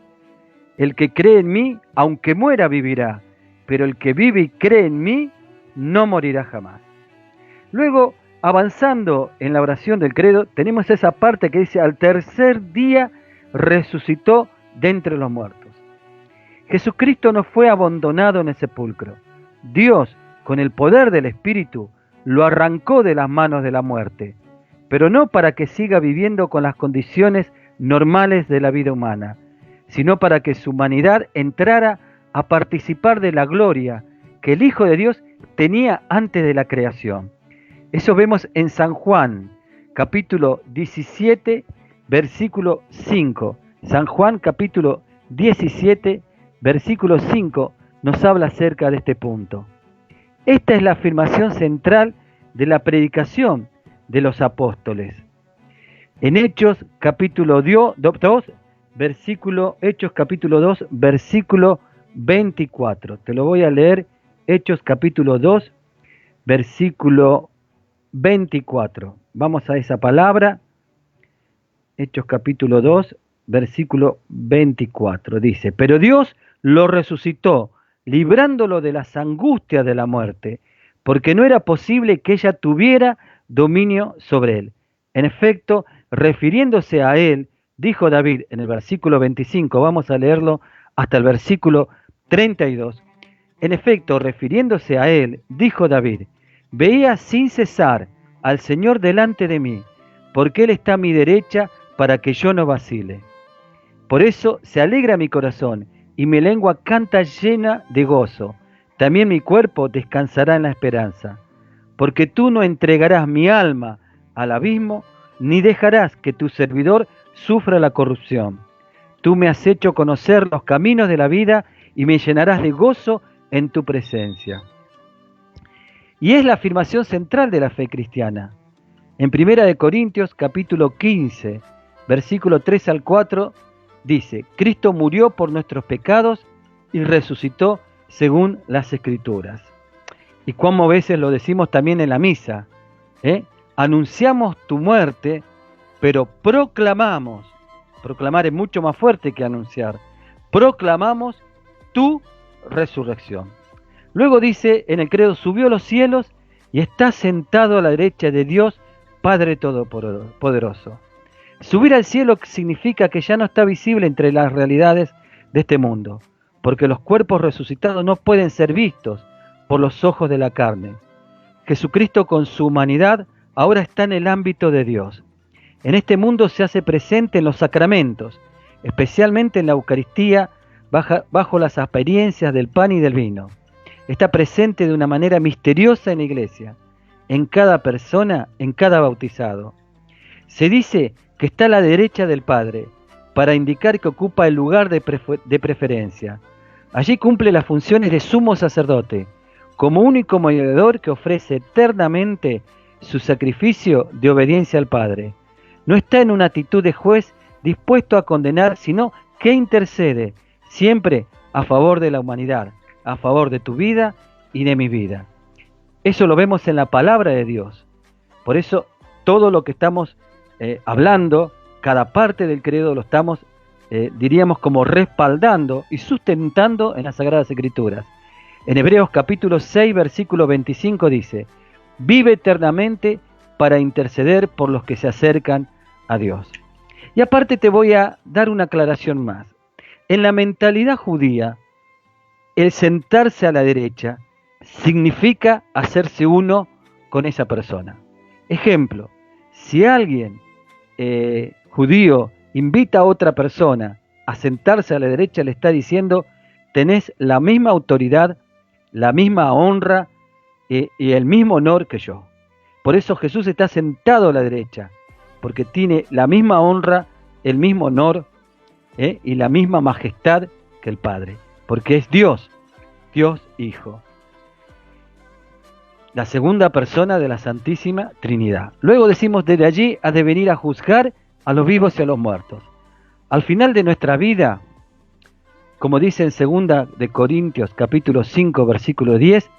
El que cree en mí, aunque muera, vivirá, pero el que vive y cree en mí, no morirá jamás. Luego, avanzando en la oración del credo, tenemos esa parte que dice: al tercer día resucitó de entre los muertos. Jesucristo no fue abandonado en el sepulcro. Dios, con el poder del Espíritu, lo arrancó de las manos de la muerte, pero no para que siga viviendo con las condiciones normales de la vida humana, sino para que su humanidad entrara a participar de la gloria que el Hijo de Dios tenía antes de la creación. Eso vemos en San Juan, capítulo 17, versículo 5. San Juan, capítulo 17, versículo 5, nos habla acerca de este punto. Esta es la afirmación central de la predicación de los apóstoles. En Hechos, capítulo 2, Hechos, capítulo 2, versículo 24. Te lo voy a leer, Hechos, capítulo 2, versículo 24. Vamos a esa palabra. Hechos capítulo 2, versículo 24. Dice: pero Dios lo resucitó, librándolo de las angustias de la muerte, porque no era posible que ella tuviera dominio sobre él. En efecto, refiriéndose a él, dijo David en el versículo 25, vamos a leerlo hasta el versículo 32. En efecto, refiriéndose a él, dijo David: veía sin cesar al Señor delante de mí, porque Él está a mi derecha para que yo no vacile. Por eso se alegra mi corazón y mi lengua canta llena de gozo. También mi cuerpo descansará en la esperanza, porque tú no entregarás mi alma al abismo, ni dejarás que tu servidor sufra la corrupción. Tú me has hecho conocer los caminos de la vida y me llenarás de gozo en tu presencia. Y es la afirmación central de la fe cristiana. En 1 Corintios capítulo 15, versículo 3 al 4, dice: Cristo murió por nuestros pecados y resucitó según las Escrituras. Y como veces lo decimos también en la misa, anunciamos tu muerte, pero proclamamos, proclamar es mucho más fuerte que anunciar, proclamamos tu resurrección. Luego dice en el credo: subió a los cielos y está sentado a la derecha de Dios Padre Todopoderoso. Subir al cielo significa que ya no está visible entre las realidades de este mundo, porque los cuerpos resucitados no pueden ser vistos por los ojos de la carne. Jesucristo con su humanidad ahora está en el ámbito de Dios. En este mundo se hace presente en los sacramentos, especialmente en la Eucaristía, bajo las experiencias del pan y del vino. Está presente de una manera misteriosa en la Iglesia, en cada persona, en cada bautizado. Se dice que está a la derecha del Padre, para indicar que ocupa el lugar de preferencia. Allí cumple las funciones de sumo sacerdote, como único mediador que ofrece eternamente su sacrificio de obediencia al Padre. No está en una actitud de juez dispuesto a condenar, sino que intercede siempre a favor de la humanidad, a favor de tu vida y de mi vida. Eso lo vemos en la palabra de Dios. Por eso todo lo que estamos hablando cada parte del credo lo estamos, diríamos, como respaldando y sustentando en las Sagradas Escrituras. En Hebreos capítulo 6, versículo 25 dice: vive eternamente para interceder por los que se acercan a Dios. Y aparte te voy a dar una aclaración más. En la mentalidad judía, el sentarse a la derecha significa hacerse uno con esa persona. Ejemplo, si alguien judío invita a otra persona a sentarse a la derecha, le está diciendo: tenés la misma autoridad, la misma honra y el mismo honor que yo. Por eso Jesús está sentado a la derecha, porque tiene la misma honra, el mismo honor y la misma majestad que el Padre, porque es Dios, Dios Hijo, la segunda persona de la Santísima Trinidad. Luego decimos: desde allí ha de venir a juzgar a los vivos y a los muertos. Al final de nuestra vida, como dice en 2 de Corintios capítulo 5 versículo 10,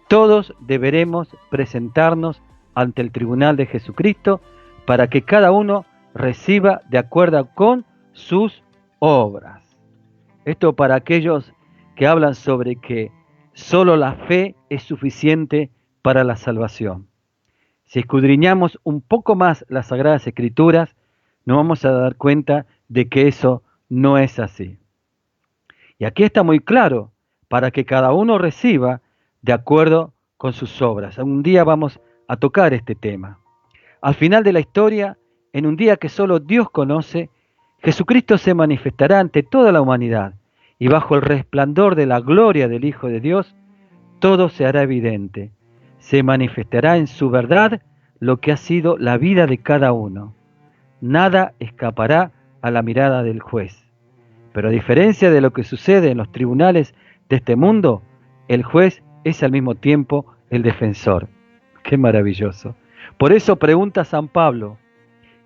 todos deberemos presentarnos ante el tribunal de Jesucristo para que cada uno reciba de acuerdo con sus obras. Esto para aquellos que hablan sobre que solo la fe es suficiente para la salvación. Si escudriñamos un poco más las Sagradas Escrituras, nos vamos a dar cuenta de que eso no es así. Y aquí está muy claro: para que cada uno reciba de acuerdo con sus obras. Un día vamos a tocar este tema. Al final de la historia, en un día que solo Dios conoce, Jesucristo se manifestará ante toda la humanidad, y bajo el resplandor de la gloria del Hijo de Dios, todo se hará evidente. Se manifestará en su verdad lo que ha sido la vida de cada uno. Nada escapará a la mirada del juez. Pero a diferencia de lo que sucede en los tribunales de este mundo, el juez es al mismo tiempo el defensor. ¡Qué maravilloso! Por eso pregunta San Pablo: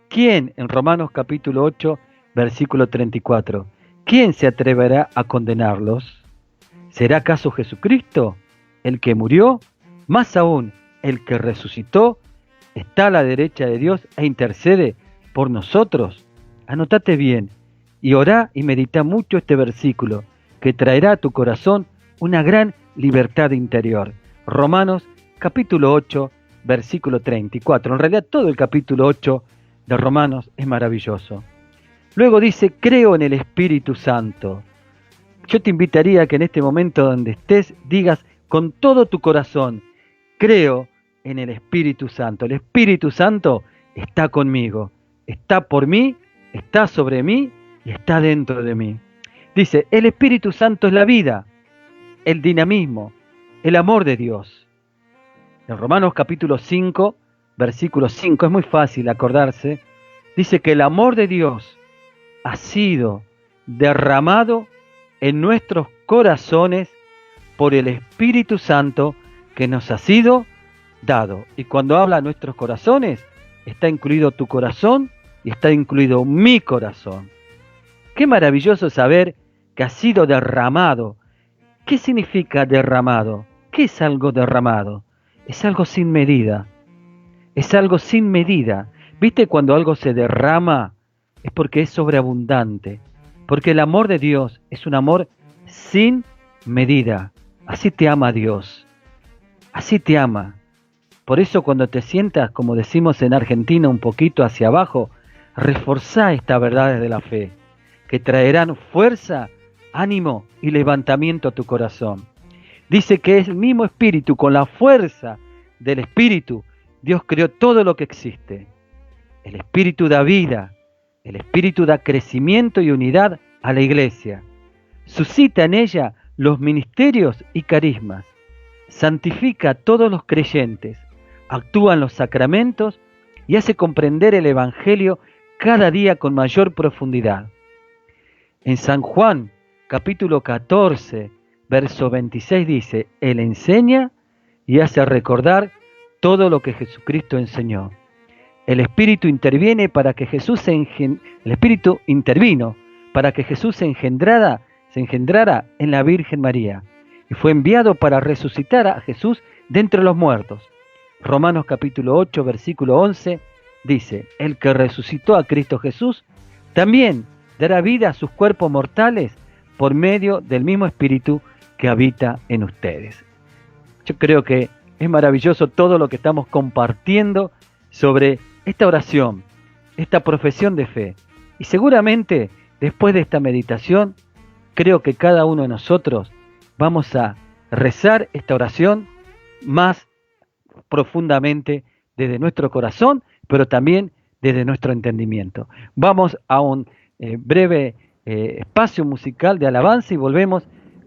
¿quién, en Romanos capítulo 8, versículo 34, quién se atreverá a condenarlos? ¿Será acaso Jesucristo, el que murió? Más aún, el que resucitó, está a la derecha de Dios e intercede por nosotros. Anotate bien y orá y medita mucho este versículo, que traerá a tu corazón una gran libertad interior. Romanos capítulo 8, versículo 34. En realidad todo el capítulo 8 de Romanos es maravilloso. Luego dice: creo en el Espíritu Santo. Yo te invitaría a que en este momento donde estés digas con todo tu corazón: creo en el Espíritu Santo. El Espíritu Santo está conmigo, está por mí, está sobre mí y está dentro de mí. Dice: el Espíritu Santo es la vida, el dinamismo, el amor de Dios. En Romanos capítulo 5, versículo 5, es muy fácil acordarse, dice que el amor de Dios ha sido derramado en nuestros corazones por el Espíritu Santo que nos ha sido dado. Y cuando habla de nuestros corazones, está incluido tu corazón y está incluido mi corazón. Qué maravilloso saber que ha sido derramado. ¿Qué significa derramado? ¿Qué es algo derramado? Es algo sin medida. Es algo sin medida. ¿Viste cuando algo se derrama? Es porque es sobreabundante. Porque el amor de Dios es un amor sin medida. Así te ama Dios. Así te ama. Por eso cuando te sientas, como decimos en Argentina, un poquito hacia abajo, reforzá estas verdades de la fe, que traerán fuerza, ánimo y levantamiento a tu corazón. Dice que es el mismo Espíritu, con la fuerza del Espíritu, Dios creó todo lo que existe. El Espíritu da vida, el Espíritu da crecimiento y unidad a la Iglesia. Suscita en ella los ministerios y carismas. Santifica a todos los creyentes, actúa en los sacramentos y hace comprender el Evangelio cada día con mayor profundidad. En San Juan, capítulo 14, verso 26 dice: Él enseña y hace recordar todo lo que Jesucristo enseñó. El Espíritu interviene para que Jesús el Espíritu intervino para que Jesús se engendrara en la Virgen María y fue enviado para resucitar a Jesús de entre los muertos. Romanos capítulo 8, versículo 11 dice, el que resucitó a Cristo Jesús, también dará vida a sus cuerpos mortales por medio del mismo Espíritu que habita en ustedes. Yo creo que es maravilloso todo lo que estamos compartiendo sobre esta oración, esta profesión de fe. Y seguramente después de esta meditación, creo que cada uno de nosotros vamos a rezar esta oración más profundamente desde nuestro corazón, pero también desde nuestro entendimiento. Vamos a un breve espacio musical de alabanza y volvemos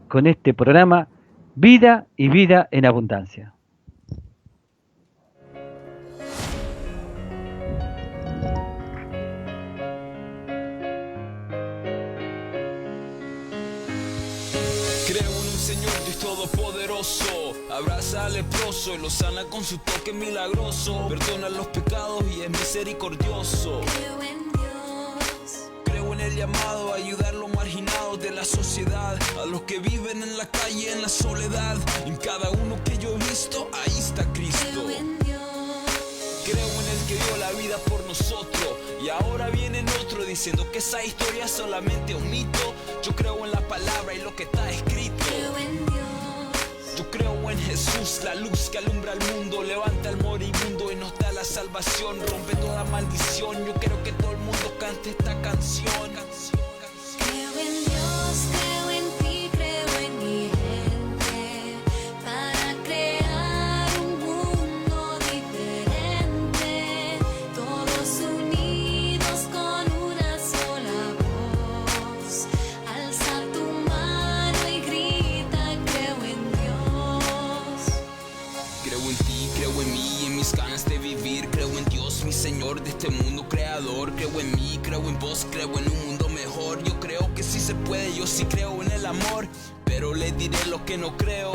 con este programa Vida y Vida en Abundancia. Creo en un Señor Dios todopoderoso, abraza al leproso y lo sana con su toque milagroso, perdona los pecados y es misericordioso. Creo en Dios. Creo en el llamado a ayudar a los marginados de la sociedad, a los que viven en la calle en la soledad. En cada uno que yo he visto, ahí está Cristo. Creo en Dios. Creo en el que dio la vida por nosotros y ahora viene otro diciendo que esa historia es solamente un mito. Yo creo en la palabra y lo que está escrito. Creo en Dios. Yo creo en Jesús, la luz que alumbra el mundo, levanta al moribundo y nos da la salvación, rompe toda maldición. Yo quiero que todo el mundo cante esta canción. Creo en Dios, creo en ti, creo en mi gente, para crear un mundo diferente, todos unidos con una sola voz. Alza tu mano y grita, creo en Dios. Creo en ti, creo en mí y en mis ganas de vivir. Creo en Dios, mi Señor de este mundo creador. Creo en mí, creo en vos, creo en un mundo mejor. Yo creo que sí se puede, yo sí creo en el amor, pero les diré lo que no creo.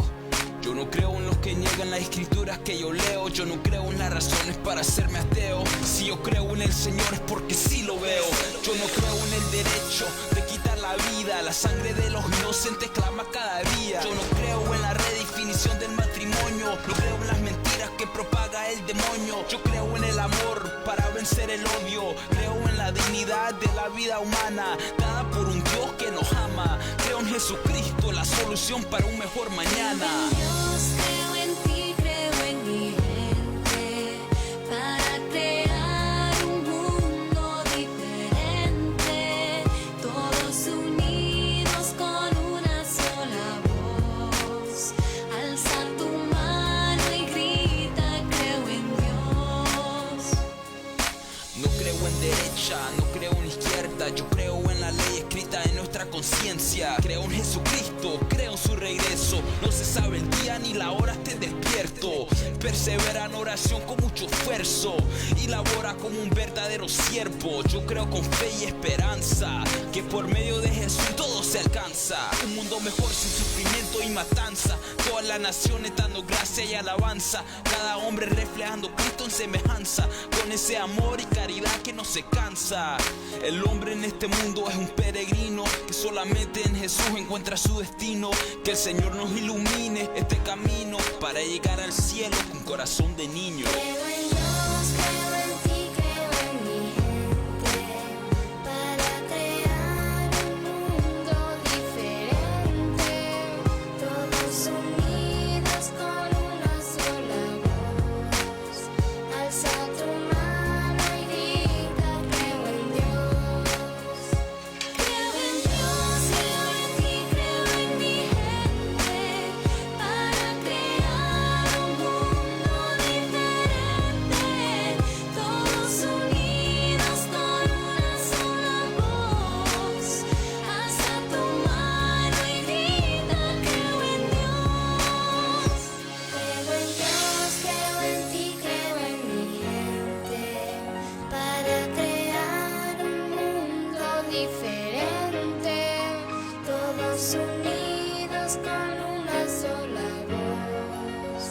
Yo no creo en los que niegan las escrituras que yo leo. Yo no creo en las razones para hacerme ateo. Si yo creo en el Señor es porque sí lo veo. Yo no creo en el derecho de quitar la vida. La sangre de los inocentes clama cada día. Yo no creo en la redefinición del matrimonio. No creo en las mentiras que propaga el demonio. Yo creo en el amor para vencer el odio. Creo en la dignidad de la vida humana, dada por un Dios que nos ama. Creo en Jesucristo, la solución para un mejor mañana. Dios, creo en ti, creo en mi gente, para crear un mundo diferente, todos unidos con una sola voz. Alza tu mano y grita, creo en Dios. No creo en derecha, no creo en izquierda. Yo creo en la ley escrita en nuestra conciencia. Creo en Jesucristo, creo en su regreso. No se sabe el día ni la hora, esté despierto. Persevera en oración con mucho esfuerzo y labora como un verdadero siervo. Yo creo con fe y esperanza que por medio de Jesús todo se alcanza. Un mundo mejor sin sufrimiento y matanza. Todas las naciones dando gracia y alabanza. Cada hombre reflejando Cristo en semejanza, con ese amor y caridad que no se cansa. El hombre en este mundo es un peregrino que solamente en Jesús encuentra su destino. Que el Señor nos ilumine este camino para llegar al cielo con corazón de niño. Creo en Dios, creo en ti, creo en mi gente, para crear un mundo diferente, todos unidos con una sola voz. Alza tu mano y grita, creo en Dios. Creo en Dios, creo en ti, creo en mi gente, para crear un mundo diferente, todos unidos con una sola voz. Alza tu mano y grita, creo en Dios. Creo en Dios, creo en ti, creo en mi gente, para crear un mundo diferente, todos unidos con una sola voz.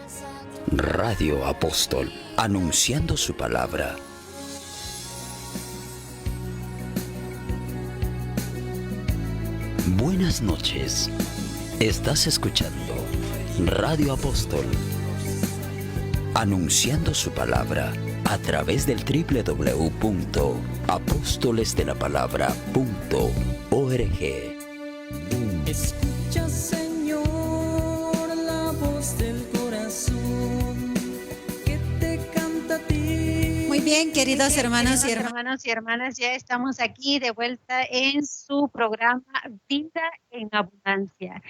Alza tu Radio Apóstol, anunciando su palabra. Buenas noches. Estás escuchando Radio Apóstol, anunciando su palabra a través del www.apostolesdelapalabra.org. Escucha, Señor, la voz del corazón que te canta a ti. Muy bien, queridos hermanos y hermanas, ya estamos aquí de vuelta en su programa Vida en Abundancia.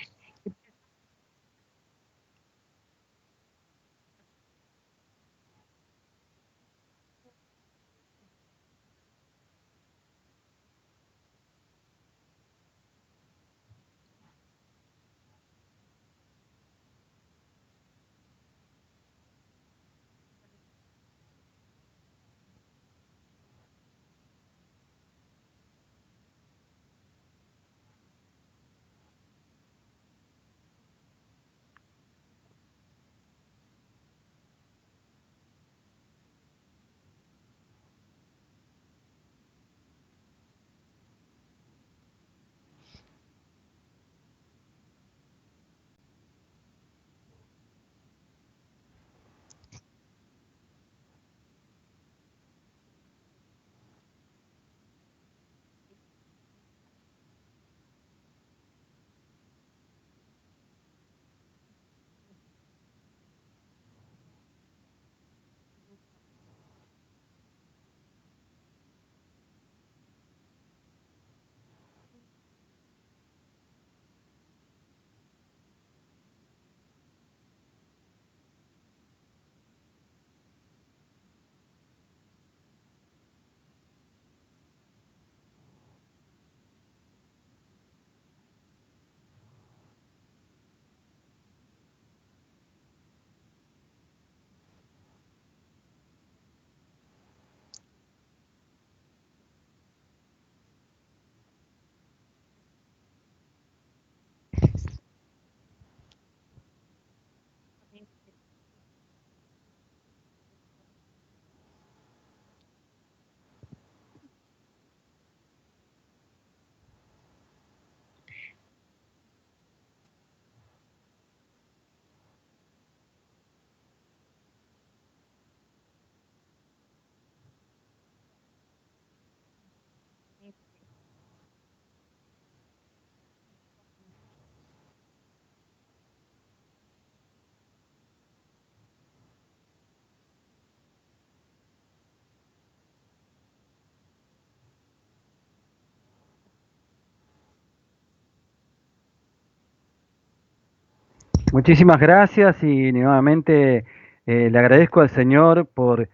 Muchísimas gracias y nuevamente le agradezco al Señor por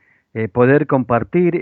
poder compartir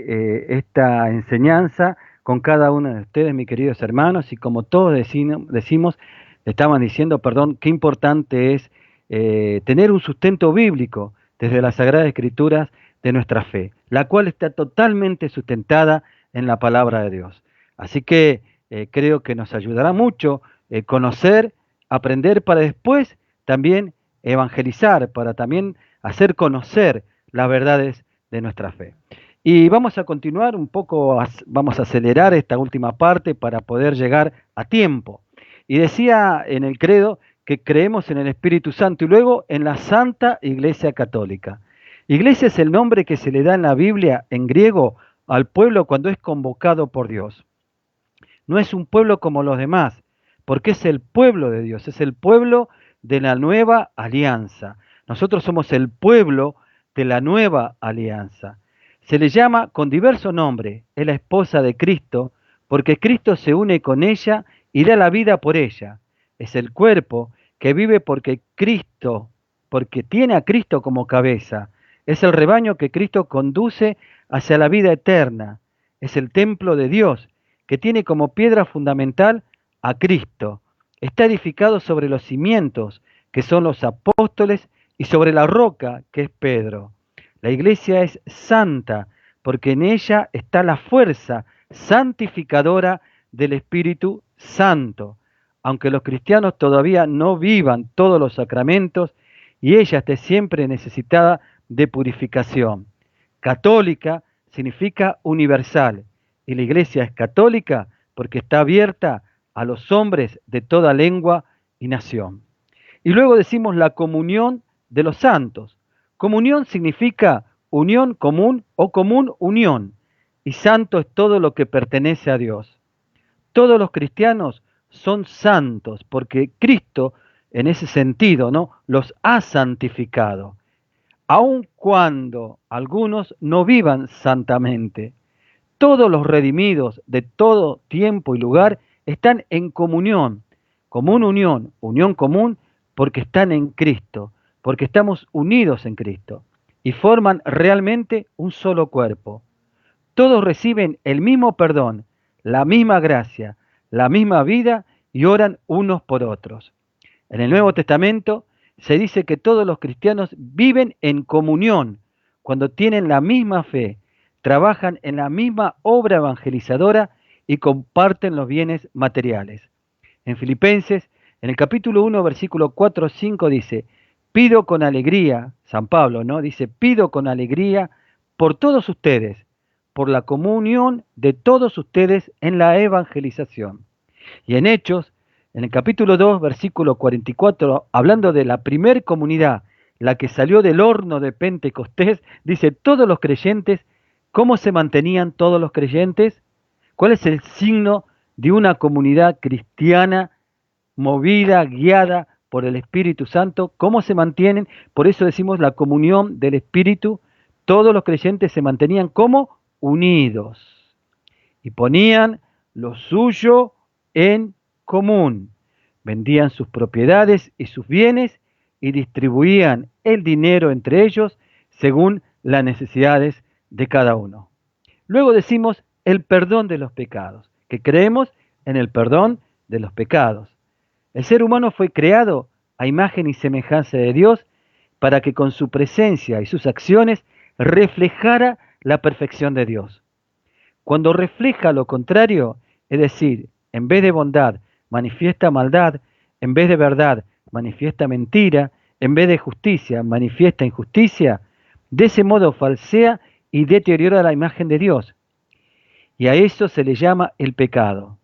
esta enseñanza con cada uno de ustedes, mis queridos hermanos, y como todos decimos, estaban diciendo, perdón, qué importante es tener un sustento bíblico desde las Sagradas Escrituras de nuestra fe, la cual está totalmente sustentada en la palabra de Dios. Así que creo que nos ayudará mucho conocer, aprender para después también evangelizar, para también hacer conocer las verdades de nuestra fe. Y vamos a continuar un poco, vamos a acelerar esta última parte para poder llegar a tiempo. Y decía en el credo que creemos en el Espíritu Santo y luego en la Santa Iglesia Católica. Iglesia es el nombre que se le da en la Biblia en griego al pueblo cuando es convocado por Dios. No es un pueblo como los demás, porque es el pueblo de Dios, es el pueblo de la nueva alianza. Nosotros somos el pueblo de la nueva alianza. Se le llama con diversos nombres, es la esposa de Cristo, porque Cristo se une con ella y da la vida por ella. Es el cuerpo que vive porque tiene a Cristo como cabeza. Es el rebaño que Cristo conduce hacia la vida eterna. Es el templo de Dios, que tiene como piedra fundamental a Cristo. Está edificado sobre los cimientos, que son los apóstoles, y sobre la roca, que es Pedro. La iglesia es santa, porque en ella está la fuerza santificadora del Espíritu Santo. Aunque los cristianos todavía no vivan todos los sacramentos, y ella esté siempre necesitada de purificación. Católica significa universal, y la iglesia es católica porque está abierta a los hombres de toda lengua y nación. Y luego decimos la comunión de los santos. Comunión significa unión común o común unión, y santo es todo lo que pertenece a Dios. Todos los cristianos son santos porque Cristo, en ese sentido, ¿no?, los ha santificado, aun cuando algunos no vivan santamente. Todos los redimidos de todo tiempo y lugar están en comunión, común unión, unión común, porque están en Cristo, porque estamos unidos en Cristo y forman realmente un solo cuerpo. Todos reciben el mismo perdón, la misma gracia, la misma vida y oran unos por otros. En el Nuevo Testamento se dice que todos los cristianos viven en comunión cuando tienen la misma fe, trabajan en la misma obra evangelizadora y comparten los bienes materiales. En Filipenses, en el capítulo 1, versículo 4-5 dice, pido con alegría, San Pablo, ¿no?, dice, pido con alegría por todos ustedes, por la comunión de todos ustedes en la evangelización. Y en Hechos, en el capítulo 2, versículo 44, hablando de la primer comunidad, la que salió del horno de Pentecostés, dice, todos los creyentes, ¿cómo se mantenían todos los creyentes? ¿Cuál es el signo de una comunidad cristiana movida, guiada por el Espíritu Santo? ¿Cómo se mantienen? Por eso decimos la comunión del Espíritu. Todos los creyentes se mantenían como unidos y ponían lo suyo en común. Vendían sus propiedades y sus bienes y distribuían el dinero entre ellos según las necesidades de cada uno. Luego decimos el perdón de los pecados, que creemos en el perdón de los pecados. El ser humano fue creado a imagen y semejanza de Dios para que con su presencia y sus acciones reflejara la perfección de Dios. Cuando refleja lo contrario, es decir, en vez de bondad manifiesta maldad, en vez de verdad manifiesta mentira, en vez de justicia manifiesta injusticia, de ese modo falsea y deteriora la imagen de Dios. Y a eso se le llama el pecado.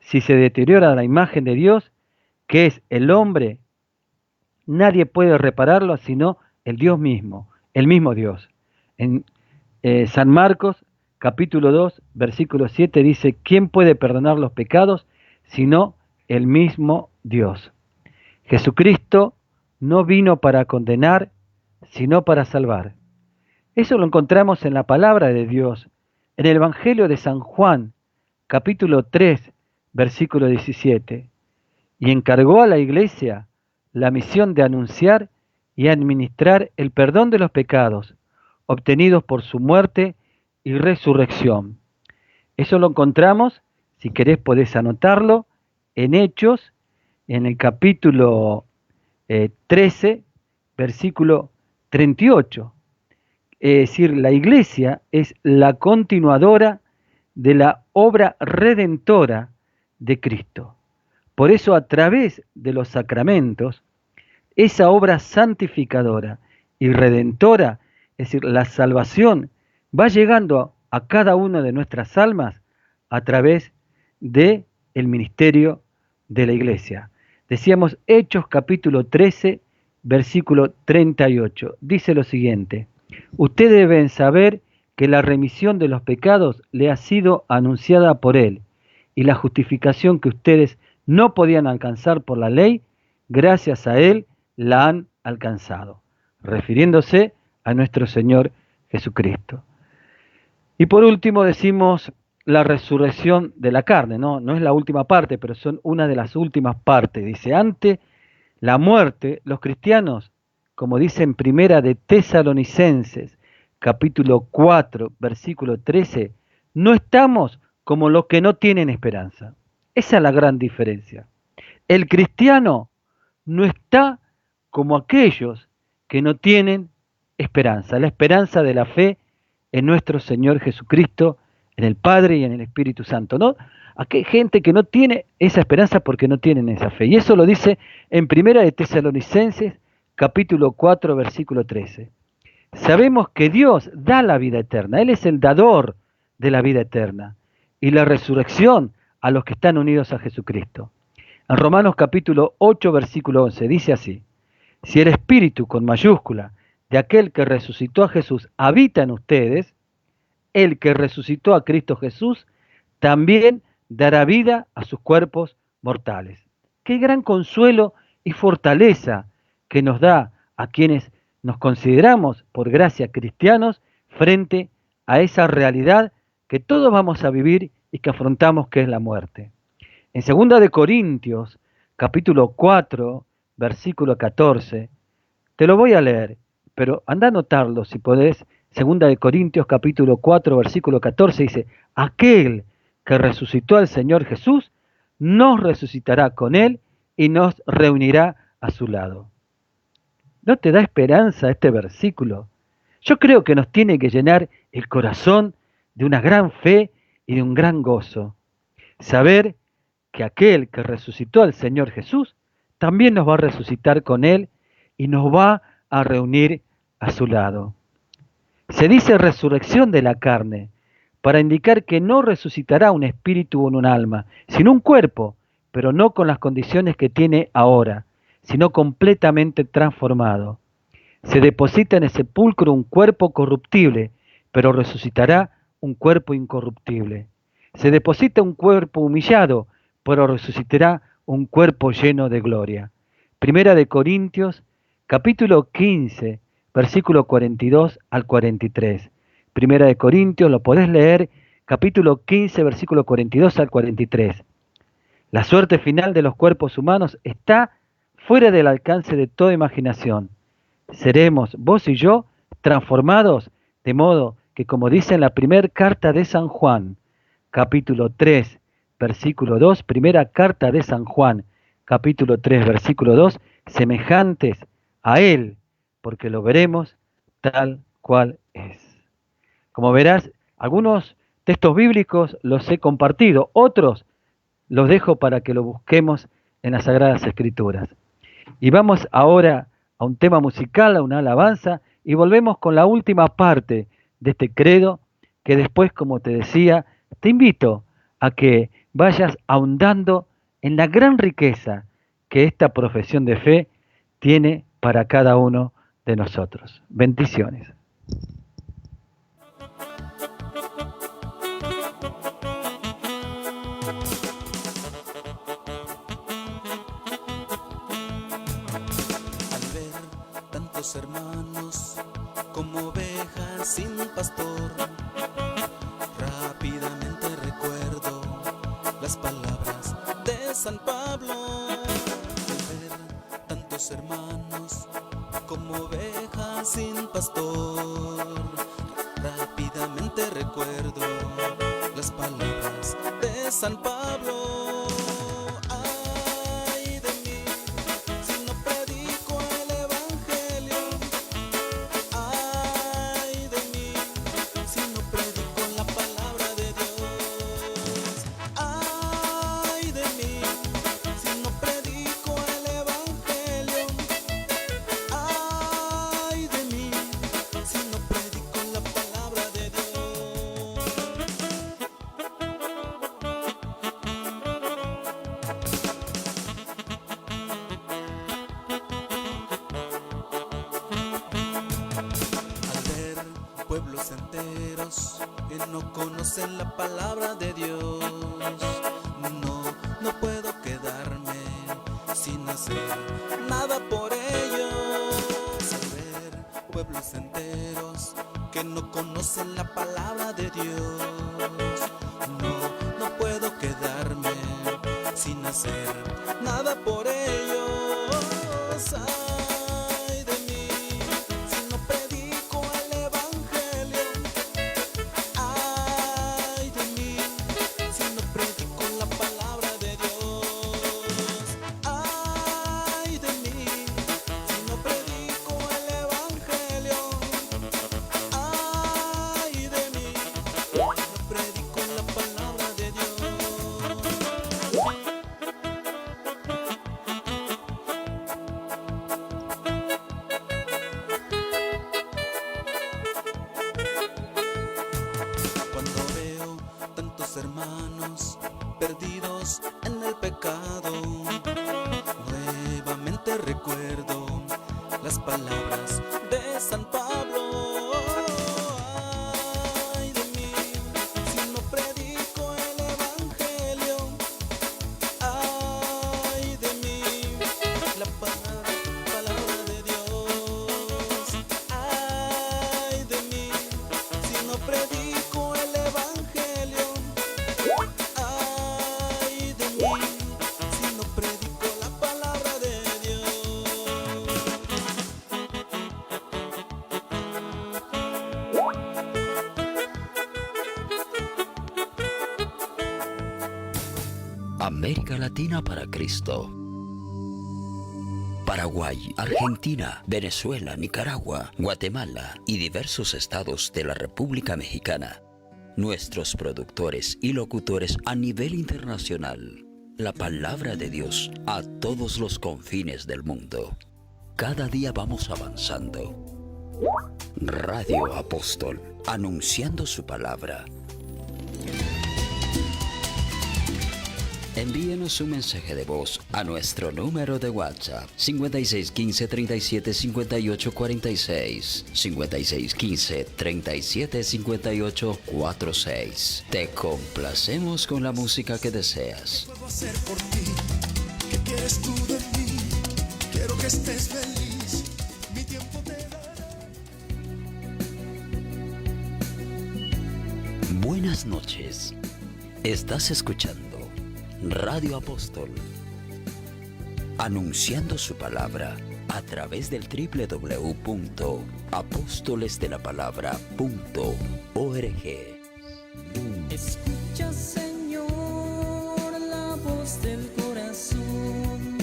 Si se deteriora la imagen de Dios, que es el hombre, nadie puede repararlo sino el Dios mismo, el mismo Dios. En San Marcos, capítulo 2, versículo 7 dice, ¿quién puede perdonar los pecados sino el mismo Dios? Jesucristo no vino para condenar, sino para salvar. Eso lo encontramos en la palabra de Dios, en el Evangelio de San Juan, capítulo 3, versículo 17. Y encargó a la iglesia la misión de anunciar y administrar el perdón de los pecados, obtenidos por su muerte y resurrección. Eso lo encontramos, si querés podés anotarlo, en Hechos, en el capítulo 13, versículo 38. Es decir, la iglesia es la continuadora de la obra redentora de Cristo. Por eso, a través de los sacramentos, esa obra santificadora y redentora, es decir, la salvación, va llegando a cada una de nuestras almas a través del ministerio de la iglesia. Decíamos Hechos capítulo 13, versículo 38. Dice lo siguiente: ustedes deben saber que la remisión de los pecados le ha sido anunciada por él, y la justificación que ustedes no podían alcanzar por la ley, gracias a él la han alcanzado, refiriéndose a nuestro Señor Jesucristo. Y por último decimos la resurrección de la carne, no es la última parte, pero son una de las últimas partes. Dice, ante la muerte, los cristianos, como dice en Primera de Tesalonicenses, capítulo 4, versículo 13, no estamos como los que no tienen esperanza. Esa es la gran diferencia. El cristiano no está como aquellos que no tienen esperanza, la esperanza de la fe en nuestro Señor Jesucristo, en el Padre y en el Espíritu Santo, ¿no? Hay gente que no tiene esa esperanza porque no tienen esa fe. Y eso lo dice en Primera de Tesalonicenses, capítulo 4, versículo 13. Sabemos que Dios da la vida eterna. Él es el dador de la vida eterna y la resurrección a los que están unidos a Jesucristo. En Romanos capítulo 8, versículo 11, dice así: si el Espíritu, con mayúscula, de aquel que resucitó a Jesús habita en ustedes, el que resucitó a Cristo Jesús también dará vida a sus cuerpos mortales. Qué gran consuelo y fortaleza que nos da a quienes nos consideramos por gracia cristianos frente a esa realidad que todos vamos a vivir y que afrontamos, que es la muerte. En 2 de Corintios, capítulo 4, versículo 14, te lo voy a leer, pero anda a anotarlo si podés. 2 de Corintios, capítulo 4, versículo 14, dice: aquel que resucitó al Señor Jesús, nos resucitará con Él y nos reunirá a su lado. ¿No te da esperanza este versículo? Yo creo que nos tiene que llenar el corazón de una gran fe y de un gran gozo. Saber que aquel que resucitó al Señor Jesús también nos va a resucitar con Él y nos va a reunir a su lado. Se dice resurrección de la carne para indicar que no resucitará un espíritu o un alma, sino un cuerpo, pero no con las condiciones que tiene ahora, sino completamente transformado. Se deposita en el sepulcro un cuerpo corruptible, pero resucitará un cuerpo incorruptible. Se deposita un cuerpo humillado, pero resucitará un cuerpo lleno de gloria. Primera de Corintios, capítulo 15, versículo 42 al 43. Primera de Corintios, lo podés leer, capítulo 15, versículo 42 al 43. La suerte final de los cuerpos humanos está fuera del alcance de toda imaginación. Seremos, vos y yo, transformados de modo que, como dice en la primera carta de San Juan, capítulo 3, versículo 2, primera carta de San Juan, capítulo 3, versículo 2, semejantes a Él, porque lo veremos tal cual es. Como verás, algunos textos bíblicos los he compartido, otros los dejo para que lo busquemos en las Sagradas Escrituras. Y vamos ahora a un tema musical, a una alabanza, y volvemos con la última parte de este credo, que después, como te decía, te invito a que vayas ahondando en la gran riqueza que esta profesión de fe tiene para cada uno de nosotros. Bendiciones. Hermanos, como ovejas sin pastor, rápidamente recuerdo las palabras de San Pablo. Al ver tantos hermanos como ovejas sin pastor, rápidamente recuerdo las palabras de San Pablo. Pueblos enteros que no conocen la palabra de Dios, no puedo quedarme sin hacer nada por ellos. Al ver pueblos enteros que no conocen la palabra de Dios, no puedo quedarme sin hacer nada por ellos. Ay de mí si no predico el evangelio. Ay de mí si no predico la palabra de Dios. Ay de mí si no predico el evangelio. Ay de mí si no predico la palabra de Dios. Cuando veo tantos hermanos perdidos en el pecado, nuevamente recuerdo las palabras de San Pablo. Ay de mí, si no predico el evangelio. Ay de mí, la palabra de Dios. Ay de mí, si no predico el evangelio. Ay de mí, si no predico la palabra de Dios. América Latina para Cristo. Paraguay, Argentina, Venezuela, Nicaragua, Guatemala y diversos estados de la República Mexicana. Nuestros productores y locutores a nivel internacional. La palabra de Dios a todos los confines del mundo. Cada día vamos avanzando. Radio Apóstol, anunciando su palabra. Envíenos un mensaje de voz a nuestro número de WhatsApp 5615 37 58 46 5615 37 58 46. Te complacemos con la música que deseas. Puedo hacer por ti, ¿qué quieres tú de mí? Quiero que estés feliz, mi tiempo te daré. Buenas noches. Estás escuchando Radio Apóstol, anunciando su palabra a través del www.apostolesdelapalabra.org. Escucha, Señor, la voz del corazón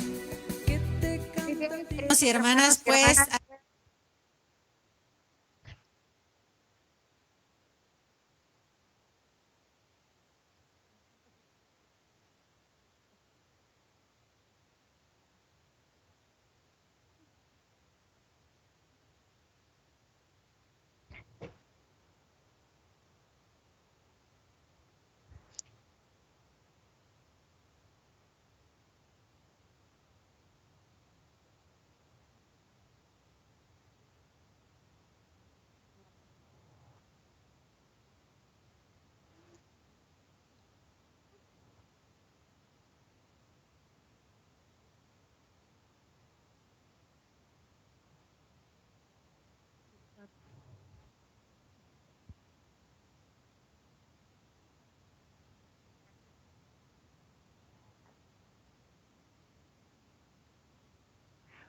que te canta. Hermanos y hermanas, pues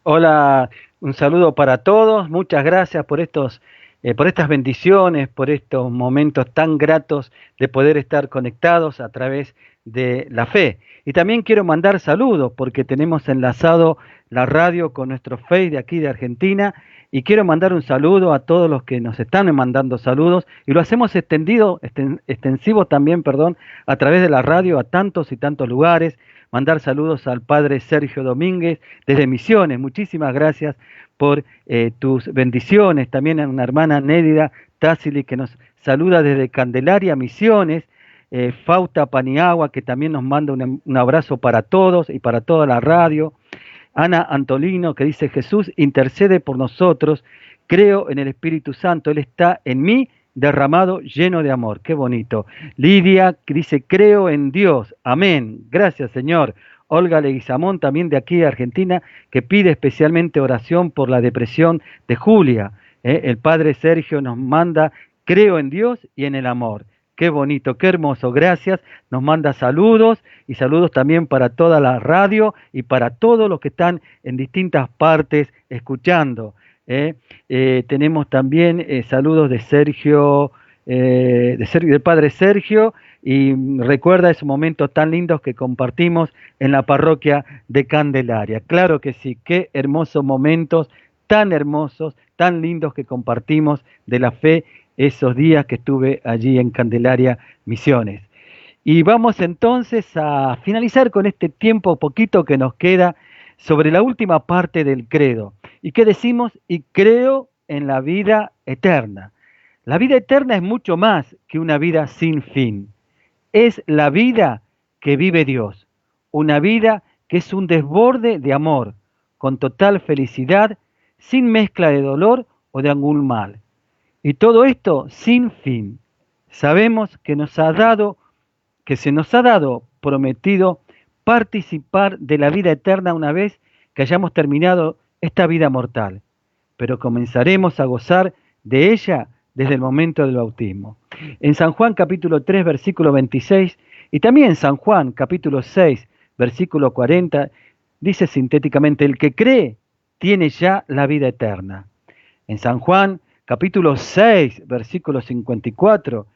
Hola, un saludo para todos. Muchas gracias por estas bendiciones, por estos momentos tan gratos de poder estar conectados a través de la fe. Y también quiero mandar saludos porque tenemos enlazado la radio con nuestro Face de aquí de Argentina y quiero mandar un saludo a todos los que nos están mandando saludos y lo hacemos extensivo también, a través de la radio a tantos y tantos lugares. Mandar saludos al padre Sergio Domínguez desde Misiones. Muchísimas gracias por tus bendiciones. También a una hermana Nédida Tassili que nos saluda desde Candelaria, Misiones. Fauta Paniagua que también nos manda un abrazo para todos y para toda la radio. Ana Antolino que dice: Jesús intercede por nosotros. Creo en el Espíritu Santo. Él está en mí, derramado, lleno de amor. Qué bonito. Lidia dice: creo en Dios. Amén. Gracias, Señor. Olga Leguizamón, también de aquí de Argentina, que pide especialmente oración por la depresión de Julia. El padre Sergio nos manda: creo en Dios y en el amor. Qué bonito, qué hermoso. Gracias. Nos manda saludos y saludos también para toda la radio y para todos los que están en distintas partes escuchando. Tenemos también saludos de Sergio, del padre Sergio, y recuerda esos momentos tan lindos que compartimos en la parroquia de Candelaria. Claro que sí, qué hermosos momentos, tan hermosos, tan lindos que compartimos de la fe esos días que estuve allí en Candelaria, Misiones. Y vamos entonces a finalizar con este tiempo poquito que nos queda sobre la última parte del credo. ¿Y qué decimos? Y creo en la vida eterna. La vida eterna es mucho más que una vida sin fin. Es la vida que vive Dios, una vida que es un desborde de amor, con total felicidad, sin mezcla de dolor o de algún mal. Y todo esto sin fin. Sabemos que se nos ha dado prometido participar de la vida eterna una vez que hayamos terminado esta vida mortal, pero comenzaremos a gozar de ella desde el momento del bautismo. En San Juan capítulo 3, versículo 26, y también en San Juan capítulo 6, versículo 40, dice sintéticamente, el que cree tiene ya la vida eterna. En San Juan capítulo 6, versículo 54,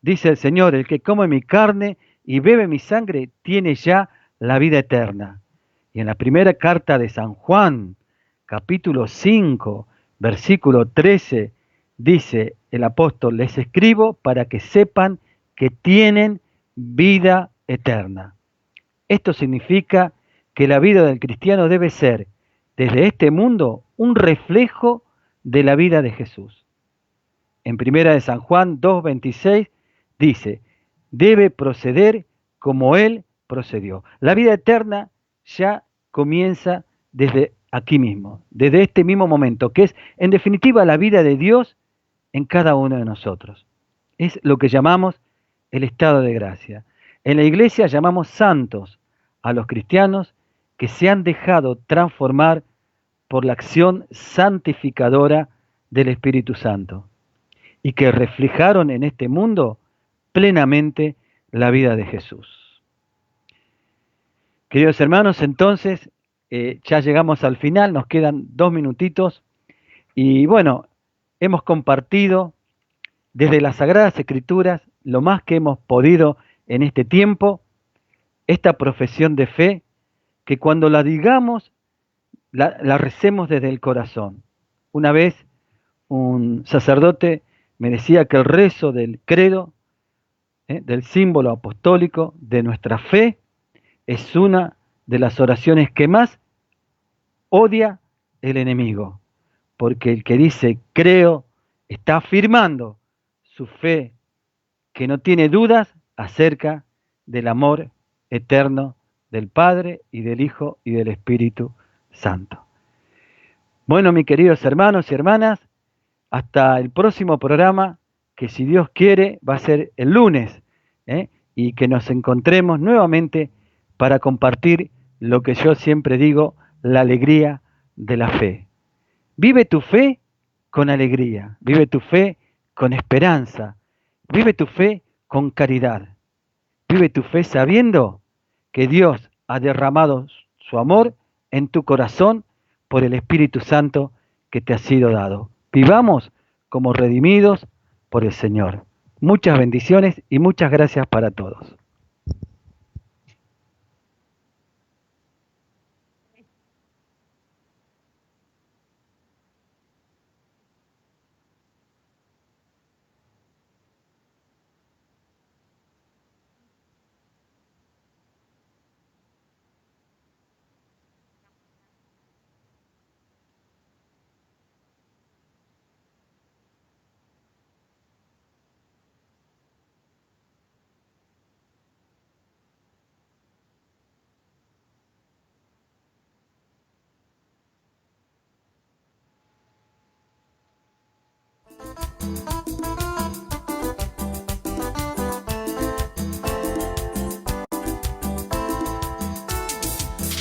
dice el Señor, el que come mi carne y bebe mi sangre tiene ya la vida eterna. Y en la primera carta de San Juan, capítulo 5, versículo 13, dice el apóstol, les escribo para que sepan que tienen vida eterna. Esto significa que la vida del cristiano debe ser, desde este mundo, un reflejo de la vida de Jesús. En primera de San Juan 2:26 dice, debe proceder como Él procedió. La vida eterna ya comienza desde aquí mismo, desde este mismo momento, que es en definitiva la vida de Dios en cada uno de nosotros. Es lo que llamamos el estado de gracia. En la iglesia llamamos santos a los cristianos que se han dejado transformar por la acción santificadora del Espíritu Santo y que reflejaron en este mundo plenamente la vida de Jesús. Queridos hermanos, entonces ya llegamos al final, nos quedan 2 minutitos y bueno, hemos compartido desde las Sagradas Escrituras lo más que hemos podido en este tiempo, esta profesión de fe, que cuando la digamos, la recemos desde el corazón. Una vez un sacerdote me decía que el rezo del credo, del símbolo apostólico de nuestra fe, es una de las oraciones que más odia el enemigo, porque el que dice creo está afirmando su fe, que no tiene dudas acerca del amor eterno del Padre y del Hijo y del Espíritu Santo. Bueno, mis queridos hermanos y hermanas, hasta el próximo programa, que si Dios quiere va a ser el lunes, y que nos encontremos nuevamente para compartir lo que yo siempre digo, la alegría de la fe. Vive tu fe con alegría, vive tu fe con esperanza, vive tu fe con caridad, vive tu fe sabiendo que Dios ha derramado su amor en tu corazón por el Espíritu Santo que te ha sido dado. Vivamos como redimidos por el Señor. Muchas bendiciones y muchas gracias para todos.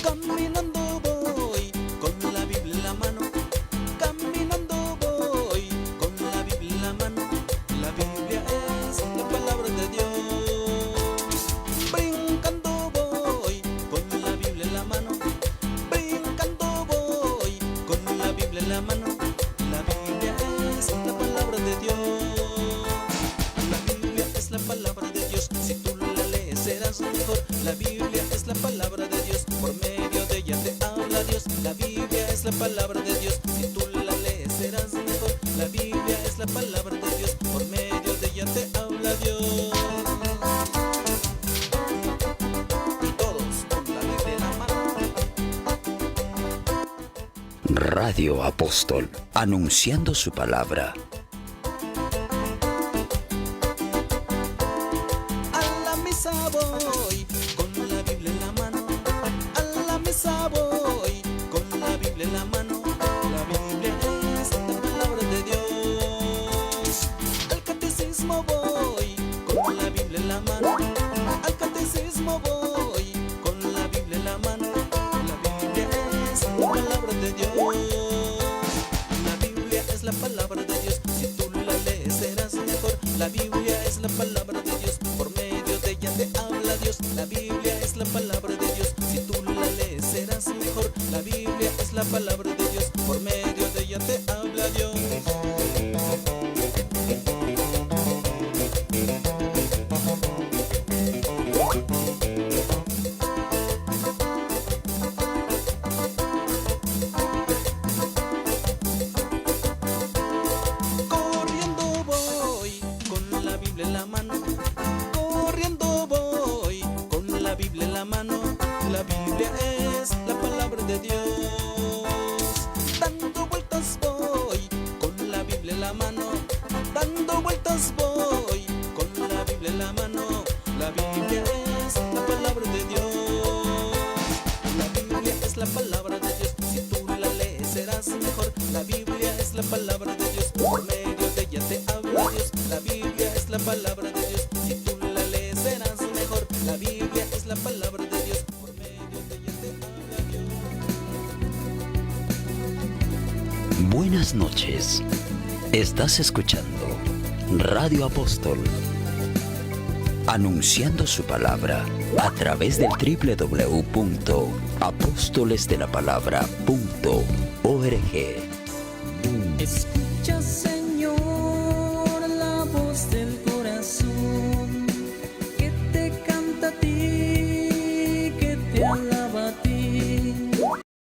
Caminando voy con la Biblia en la mano. Caminando voy con la Biblia en la mano. La Biblia es la palabra de Dios. Brincando voy con la Biblia en la mano. Brincando voy con la Biblia en la mano. La Biblia es la palabra de Dios. La Biblia es la palabra de Dios. Si tú la lees serás mejor. La Biblia es la palabra de Dios. Por medio de ella te habla Dios. La Biblia es la palabra de Dios. Si tú la lees serás mejor. La Biblia es la palabra de Dios. Por medio de ella te habla Dios. Y todos con la Biblia en la mano. Radio Apóstol, anunciando su palabra. A la misa voy con la Biblia en la mano. A la misa voy con la Biblia en la mano. La Biblia es la palabra de Dios. palabra de Dios, por medio de ella te habla Dios. La Biblia es la palabra de Dios, si tú la lees serás mejor. La Biblia es la palabra de Dios, por medio de ella te habla Dios. Corriendo voy con la Biblia en la mano, corriendo voy con la Biblia en la mano. La Biblia es la palabra de Dios. Dando vueltas voy con la Biblia en la mano, dando vueltas voy con la Biblia en la mano. La Biblia es la palabra de Dios. La Biblia es la palabra de Dios, si tú la lees serás mejor. La Biblia es la palabra de Dios, por medio de ella te habla Dios. La Biblia es la palabra de Dios, si tú la lees serás mejor. La Biblia es la palabra de Dios, por medio de ella te habla Dios. Buenas noches. Estás escuchando Radio Apóstol, anunciando su palabra a través del www.apostolesdelapalabra.org. Escucha,